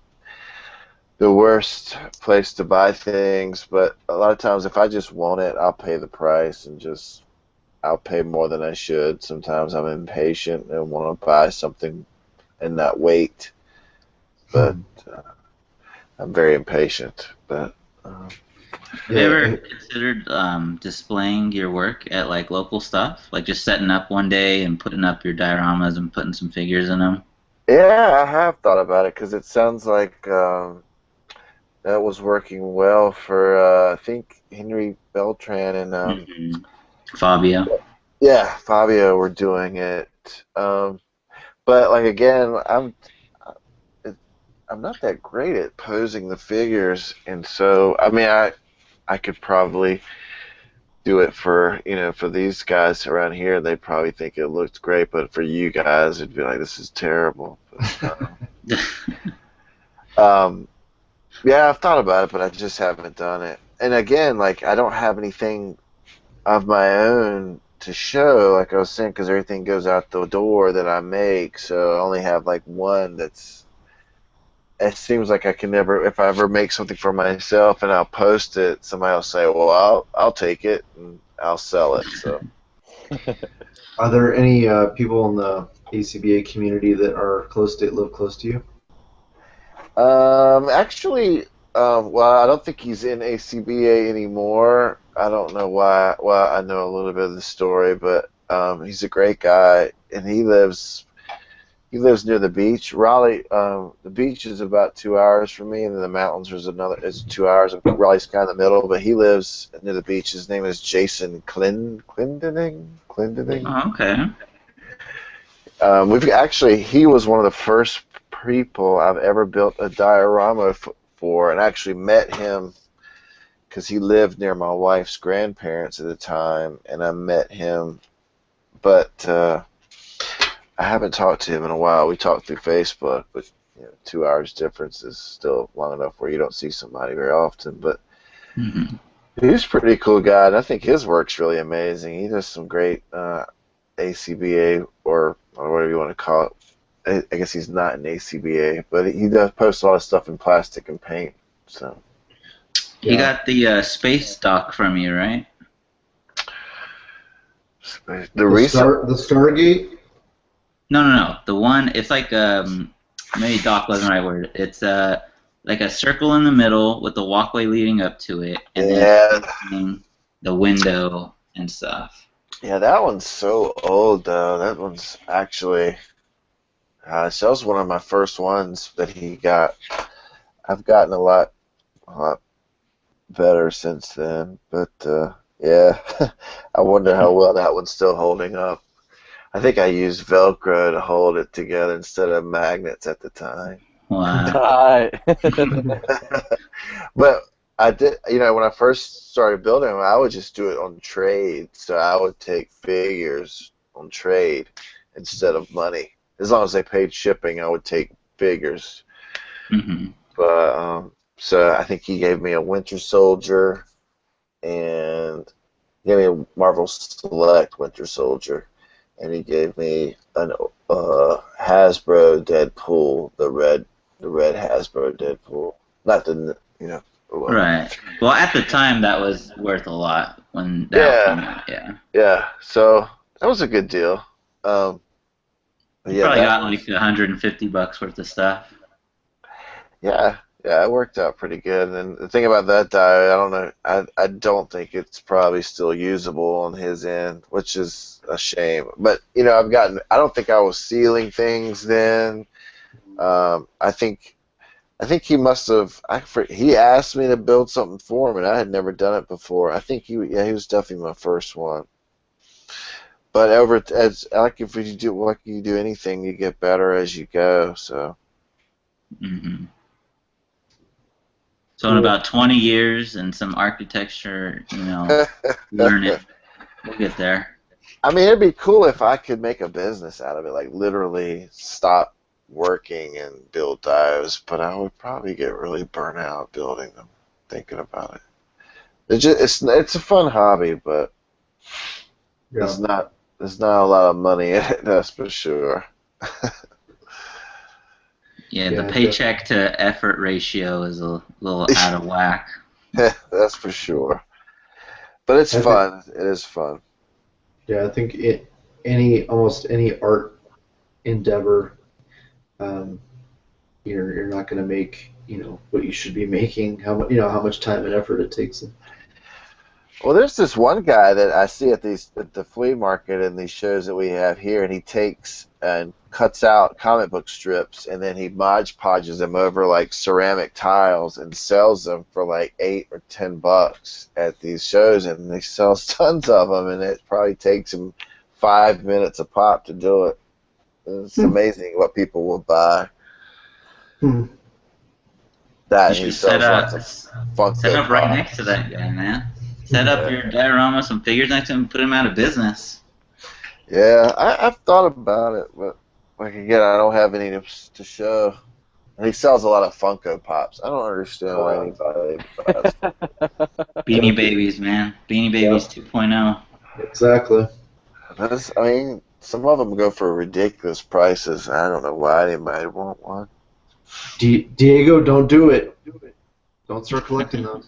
the worst place to buy things, but a lot of times if I just want it, I'll pay the price and I'll pay more than I should. Sometimes I'm impatient and want to buy something and not wait, but I'm very impatient. But Have you Yeah, ever considered displaying your work at like local stuff, like just setting up one day and putting up your dioramas and putting some figures in them? Yeah, I have thought about it because it sounds like that was working well for I think Henry Beltran and Hmm. Fabio. yeah, Fabio were doing it. But like again, I'm not that great at posing the figures, and so I mean I could probably do it for for these guys around here. They'd probably think it looked great, but for you guys, it'd be like this is terrible. Um, yeah, I've thought about it, but I just haven't done it. And again, like I don't have anything of my own to show, like I was saying, because everything goes out the door that I make. So I only have like one that's. It seems like I can never, if I ever make something for myself and I'll post it, somebody will say, "Well, I'll take it and I'll sell it." So are there any people in the ACBA community that live close to you? actually, well, I don't think he's in ACBA anymore. I don't know why. Well, I know a little bit of the story, but he's a great guy, and he lives near the beach. Raleigh, the beach is about 2 hours from me, and then the mountains is another. It's 2 hours. And Raleigh's kind of in the middle, but he lives near the beach. His name is Jason Clendening. Oh, okay. We've actually he was one of the first people I've ever built a diorama for, and actually met him because he lived near my wife's grandparents at the time, and I met him, but I haven't talked to him in a while. We talked through Facebook, but 2 hours difference is still long enough where you don't see somebody very often. But Hmm. he's a pretty cool guy, and I think his work's really amazing. He does some great ACBA or whatever you want to call it. I guess he's not an ACBA, but he does post a lot of stuff in plastic and paint. So He Yeah. got the space dock from you, right? the The recent, the Stargate. No, no, no. The one, it's like maybe dock wasn't the right word. It's like a circle in the middle with the walkway leading up to it, and then yeah, facing the window and stuff. yeah, that one's so old though. That one's actually that was one of my first ones that he got. I've gotten a lot better since then, but yeah, I wonder how well that one's still holding up. I think I used Velcro to hold it together instead of magnets at the time. Wow. Right. But I did, when I first started building them, I would just do it on trade. So I would take figures on trade instead of money. As long as they paid shipping, I would take figures. Hmm. But so I think he gave me a Winter Soldier and he gave me a Marvel Select Winter Soldier, and he gave me an Hasbro Deadpool, the red Hasbro Deadpool, not the well, Right. Well, at the time, that was worth a lot when that came yeah, out. Yeah. yeah. So that was a good deal. But You yeah, probably that got was like $150 worth of stuff. yeah, yeah. It worked out pretty good. And the thing about that die, I don't know. I don't think it's probably still usable on his end, which is a shame. But I've gotten. I don't think I was sealing things then. I think he must have. He asked me to build something for him, and I had never done it before. I think he was definitely my first one. But as like if you do anything, you get better as you go. So Hmm. So in Cool. about 20 years and some architecture, learning, we'll get there. I mean, it'd be cool if I could make a business out of it, like literally stop working and build dives. But I would probably get really burnt out building them. Thinking about it, it's a fun hobby, but Yeah. there's not there's not a lot of money in it. That's for sure. Yeah, the Yeah. paycheck to effort ratio is a little out of whack. That's for sure. But it's I think. fun. It is fun. Yeah. I think almost any art endeavor, um, you're not going to make what you should be making, how much time and effort it takes. Well, there's this one guy that I see at the flea market and these shows that we have here, and he takes and cuts out comic book strips, and then he Mod Podges them over like ceramic tiles and sells them for like $8 or $10 at these shows, and he sells tons of them, and it probably takes him 5 minutes a pop to do it. It's amazing what people will buy. That You he should set sells lots up, of Funko set up right Pops. next to that guy, man. Set up your diorama, some figures next to him, put him out of business. Yeah, I've thought about it, but like again, I don't have any to show. And he sells a lot of Funko Pops. I don't understand why anybody buys. Beanie Babies, man. Beanie Babies 2.0. Exactly. I mean, some of them go for ridiculous prices. I don't know why anybody want one. Diego, don't do it. Don't start collecting those.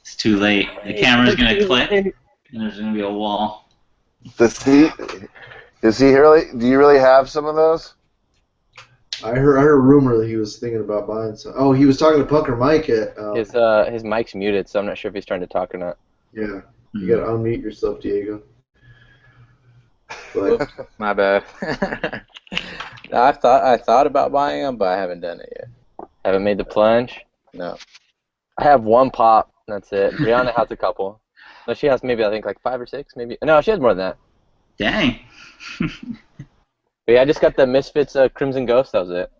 It's too late. The camera's gonna click, and there's gonna be a wall. Does he really? Do you really have some of those? I heard a rumor that he was thinking about buying some. Oh, he was talking to Punker Mike at. His mic's muted, so I'm not sure if he's trying to talk or not. Yeah, you gotta unmute yourself, Diego. But My bad. I thought about buying them, but I haven't done it yet. Haven't made the plunge. No. I have one pop. That's it. Brianna has a couple. No, she has maybe I think like 5 or 6, maybe. No, she has more than that. Dang. But yeah, I just got the Misfits Crimson Ghost. That was it.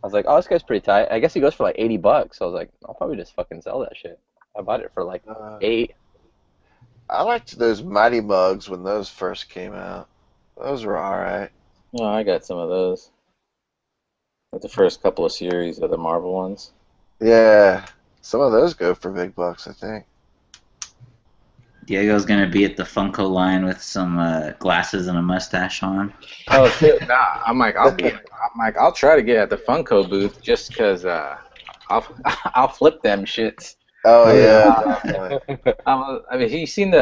I was like, oh, this guy's pretty tight. I guess he goes for like $80. So I was like, I'll probably just fucking sell that shit. I bought it for like 8. I liked those Mighty Mugs when those first came out. Those were alright. Oh, I got some of those. Like the first couple of series of the Marvel ones. Yeah, some of those go for big bucks, I think. Diego's gonna be at the Funko line with some glasses and a mustache on. Oh shit! Nah, I'll try to get at the Funko booth just because I'll flip them shits. Oh yeah, definitely. I mean, have you seen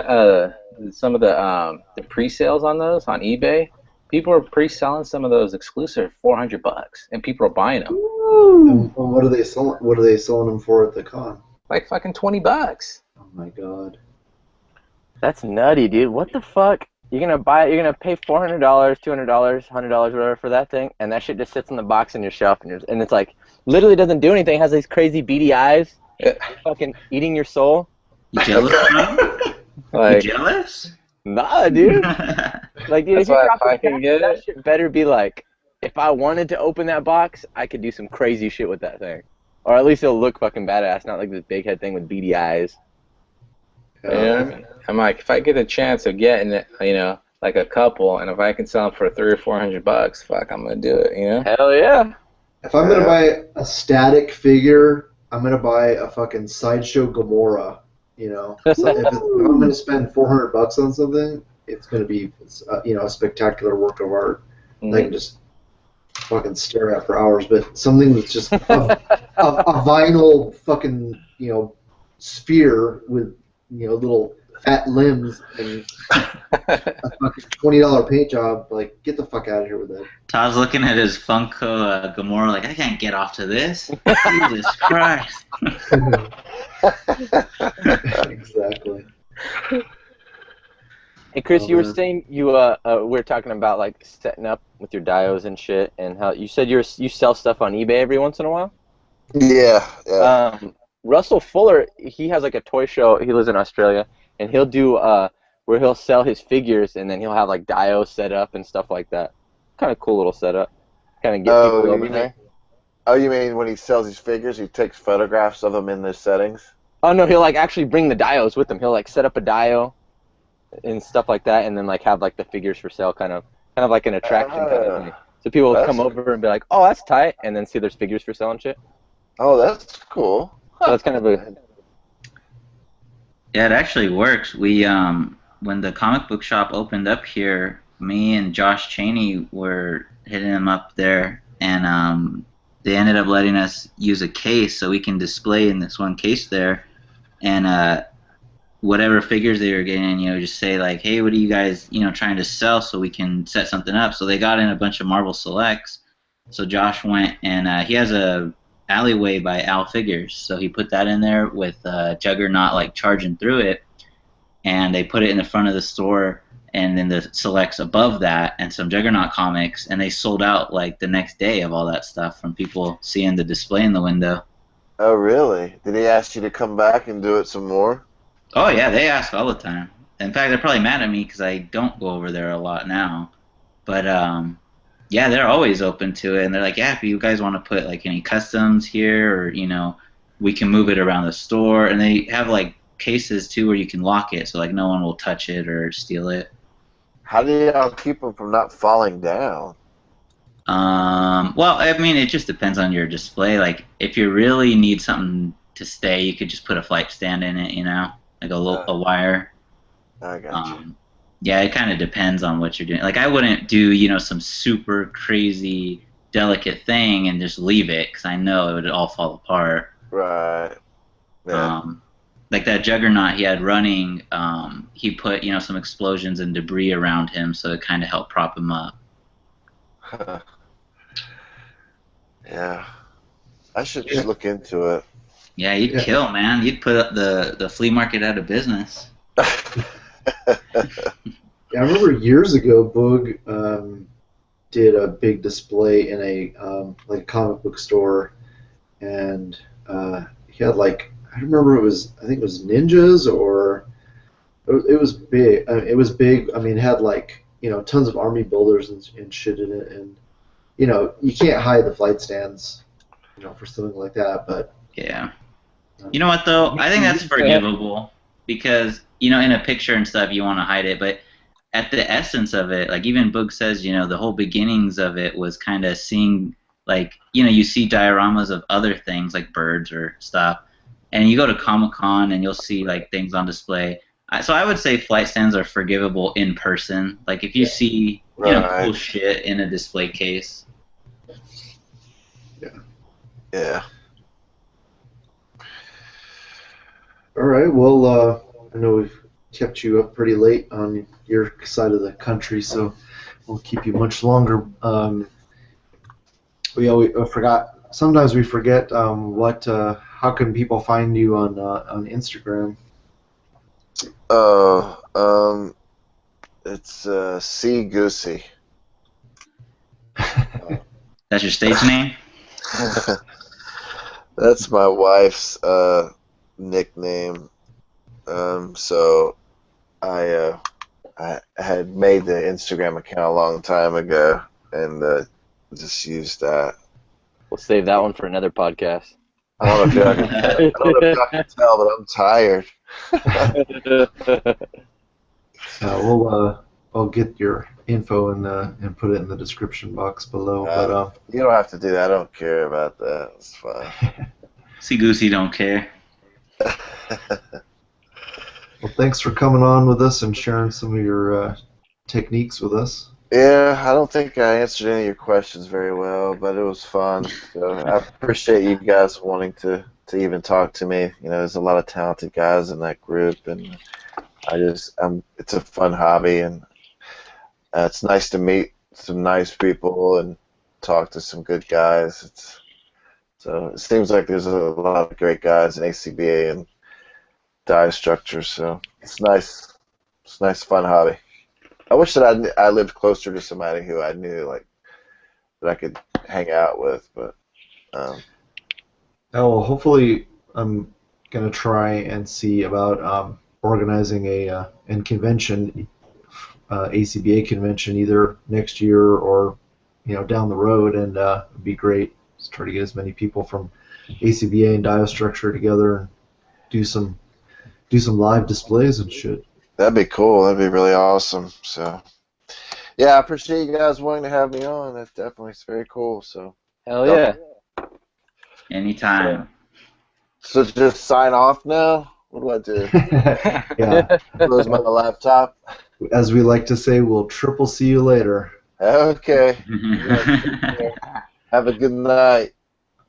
some of the pre-sales on those on eBay? People are pre-selling some of those exclusive $400, and people are buying them. and what are they selling? What are they selling them for at the con? Like fucking $20. Oh my god. That's nutty, dude. What the fuck? You're gonna buy it, you're gonna pay $400, $200, $100, whatever for that thing, and that shit just sits in the box in your shelf, and it's like literally doesn't do anything. It has these crazy beady eyes, fucking eating your soul. You jealous, bro? Like, You jealous? Nah, dude. Like, dude, That's if you why drop if I a can pack, get that it. shit better be like, if I wanted to open that box, I could do some crazy shit with that thing, or at least it'll look fucking badass, not like this big head thing with beady eyes. you know what I mean? I'm like, if I get a chance of getting it, like a couple, and if I can sell them for $300 or $400, fuck, I'm gonna do it. Hell yeah. If I'm gonna buy a static figure, I'm gonna buy a fucking Sideshow Gamora. So if I'm gonna spend $400 on something, it's gonna be a spectacular work of art. Mm-hmm. I can just fucking stare at for hours. But something that's just a vinyl fucking sphere with little fat limbs and a fucking $20 paint job. Like, get the fuck out of here with that. Todd's looking at his Funko Gamora like, I can't get off to this. Jesus Christ. Exactly. Hey Chris, you were saying we were talking about like setting up with your dios and shit, and how you said you sell stuff on eBay every once in a while. Yeah. Russell Fuller, he has like a toy show. He lives in Australia, and he'll do where he'll sell his figures, and then he'll have like dios set up and stuff like that. Kind of cool little setup. Kind of get people over there. Oh, you mean when he sells his figures, he takes photographs of them in their settings? Oh no, he'll like actually bring the dios with him. He'll like set up a dio and stuff like that, and then like have like the figures for sale, kind of like an attraction kind of thing. So people will come over and be like, "Oh, that's tight," and then see there's figures for sale and shit. Oh, that's cool. So that's kind of a. Yeah, it actually works. We when the comic book shop opened up here, me and Josh Cheney were hitting them up there, and they ended up letting us use a case so we can display in this one case there, and whatever figures they were getting, just say like, hey, what are you guys, trying to sell so we can set something up. So they got in a bunch of Marvel Selects, So Josh went and he has a alleyway by Al Figures, so he put that in there with Juggernaut like charging through it, and they put it in the front of the store, and then the selects above that and some Juggernaut comics, and they sold out like the next day of all that stuff from people seeing the display in the window. Oh, really? Did he ask you to come back and do it some more? Oh yeah, they ask all the time. In fact, they're probably mad at me because I don't go over there a lot now. But yeah, they're always open to it, and they're like, yeah, if you guys want to put like any customs here, or we can move it around the store, and they have like cases too where you can lock it, so like no one will touch it or steal it. How do y'all keep them from not falling down? Well, I mean, it just depends on your display. Like, if you really need something to stay, you could just put a flight stand in it, like a wire. I got you. Yeah, it kind of depends on what you're doing. Like, I wouldn't do, some super crazy, delicate thing and just leave it, because I know it would all fall apart. Right. Yeah. Like that Juggernaut he had running, he put, some explosions and debris around him, so it kind of helped prop him up. Yeah. I should just look into it. Yeah, you'd kill, man. You'd put up the flea market out of business. Yeah, I remember years ago, Boog did a big display in a like a comic book store, and he had like I don't remember I think it was ninjas or it was big. It was big. I mean, it had like tons of army builders and shit in it, and you can't hide the flight stands, for something like that. But yeah, you know what though? I think that's forgivable because in a picture and stuff you want to hide it, but at the essence of it, like even Boog says, the whole beginnings of it was kind of seeing, like, you see dioramas of other things like birds or stuff, and you go to Comic-Con and you'll see like things on display. So I would say flight stands are forgivable in person. Like if you see, cool shit in a display case. Yeah. Yeah. All right. Well, I know we've kept you up pretty late on your side of the country, so we'll keep you much longer. We always forgot. Sometimes we forget how can people find you on Instagram? It's C Goosey. That's your stage name? That's my wife's nickname. So I had made the Instagram account a long time ago and just used that. We'll save that one for another podcast. I don't know if y'all can tell, but I'm tired. I'll get your info and put it in the description box below. But you don't have to do that. I don't care about that. It's fine. See, Goosey don't care. Well, thanks for coming on with us and sharing some of your techniques with us. Yeah, I don't think I answered any of your questions very well, but it was fun. So I appreciate you guys wanting to even talk to me. There's a lot of talented guys in that group, and it's a fun hobby, and it's nice to meet some nice people and talk to some good guys. So it seems like there's a lot of great guys in ACBA and die structure, so it's nice. It's a nice, fun hobby. I wish that I lived closer to somebody who I knew, like, that I could hang out with, but. Well, hopefully I'm gonna try and see about organizing a convention, ACBA convention, either next year or down the road, and it'd be great. Just try to get as many people from ACBA and Diostructure together and do some live displays and shit. That'd be cool. That'd be really awesome. So, yeah, I appreciate you guys wanting to have me on. That's definitely very cool. So, hell yeah. Anytime. So just sign off now? What do I do? Yeah. Close my laptop? As we like to say, we'll triple see you later. Okay. Have a good night.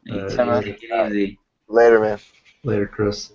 Take it easy. Later, man. Later, Chris.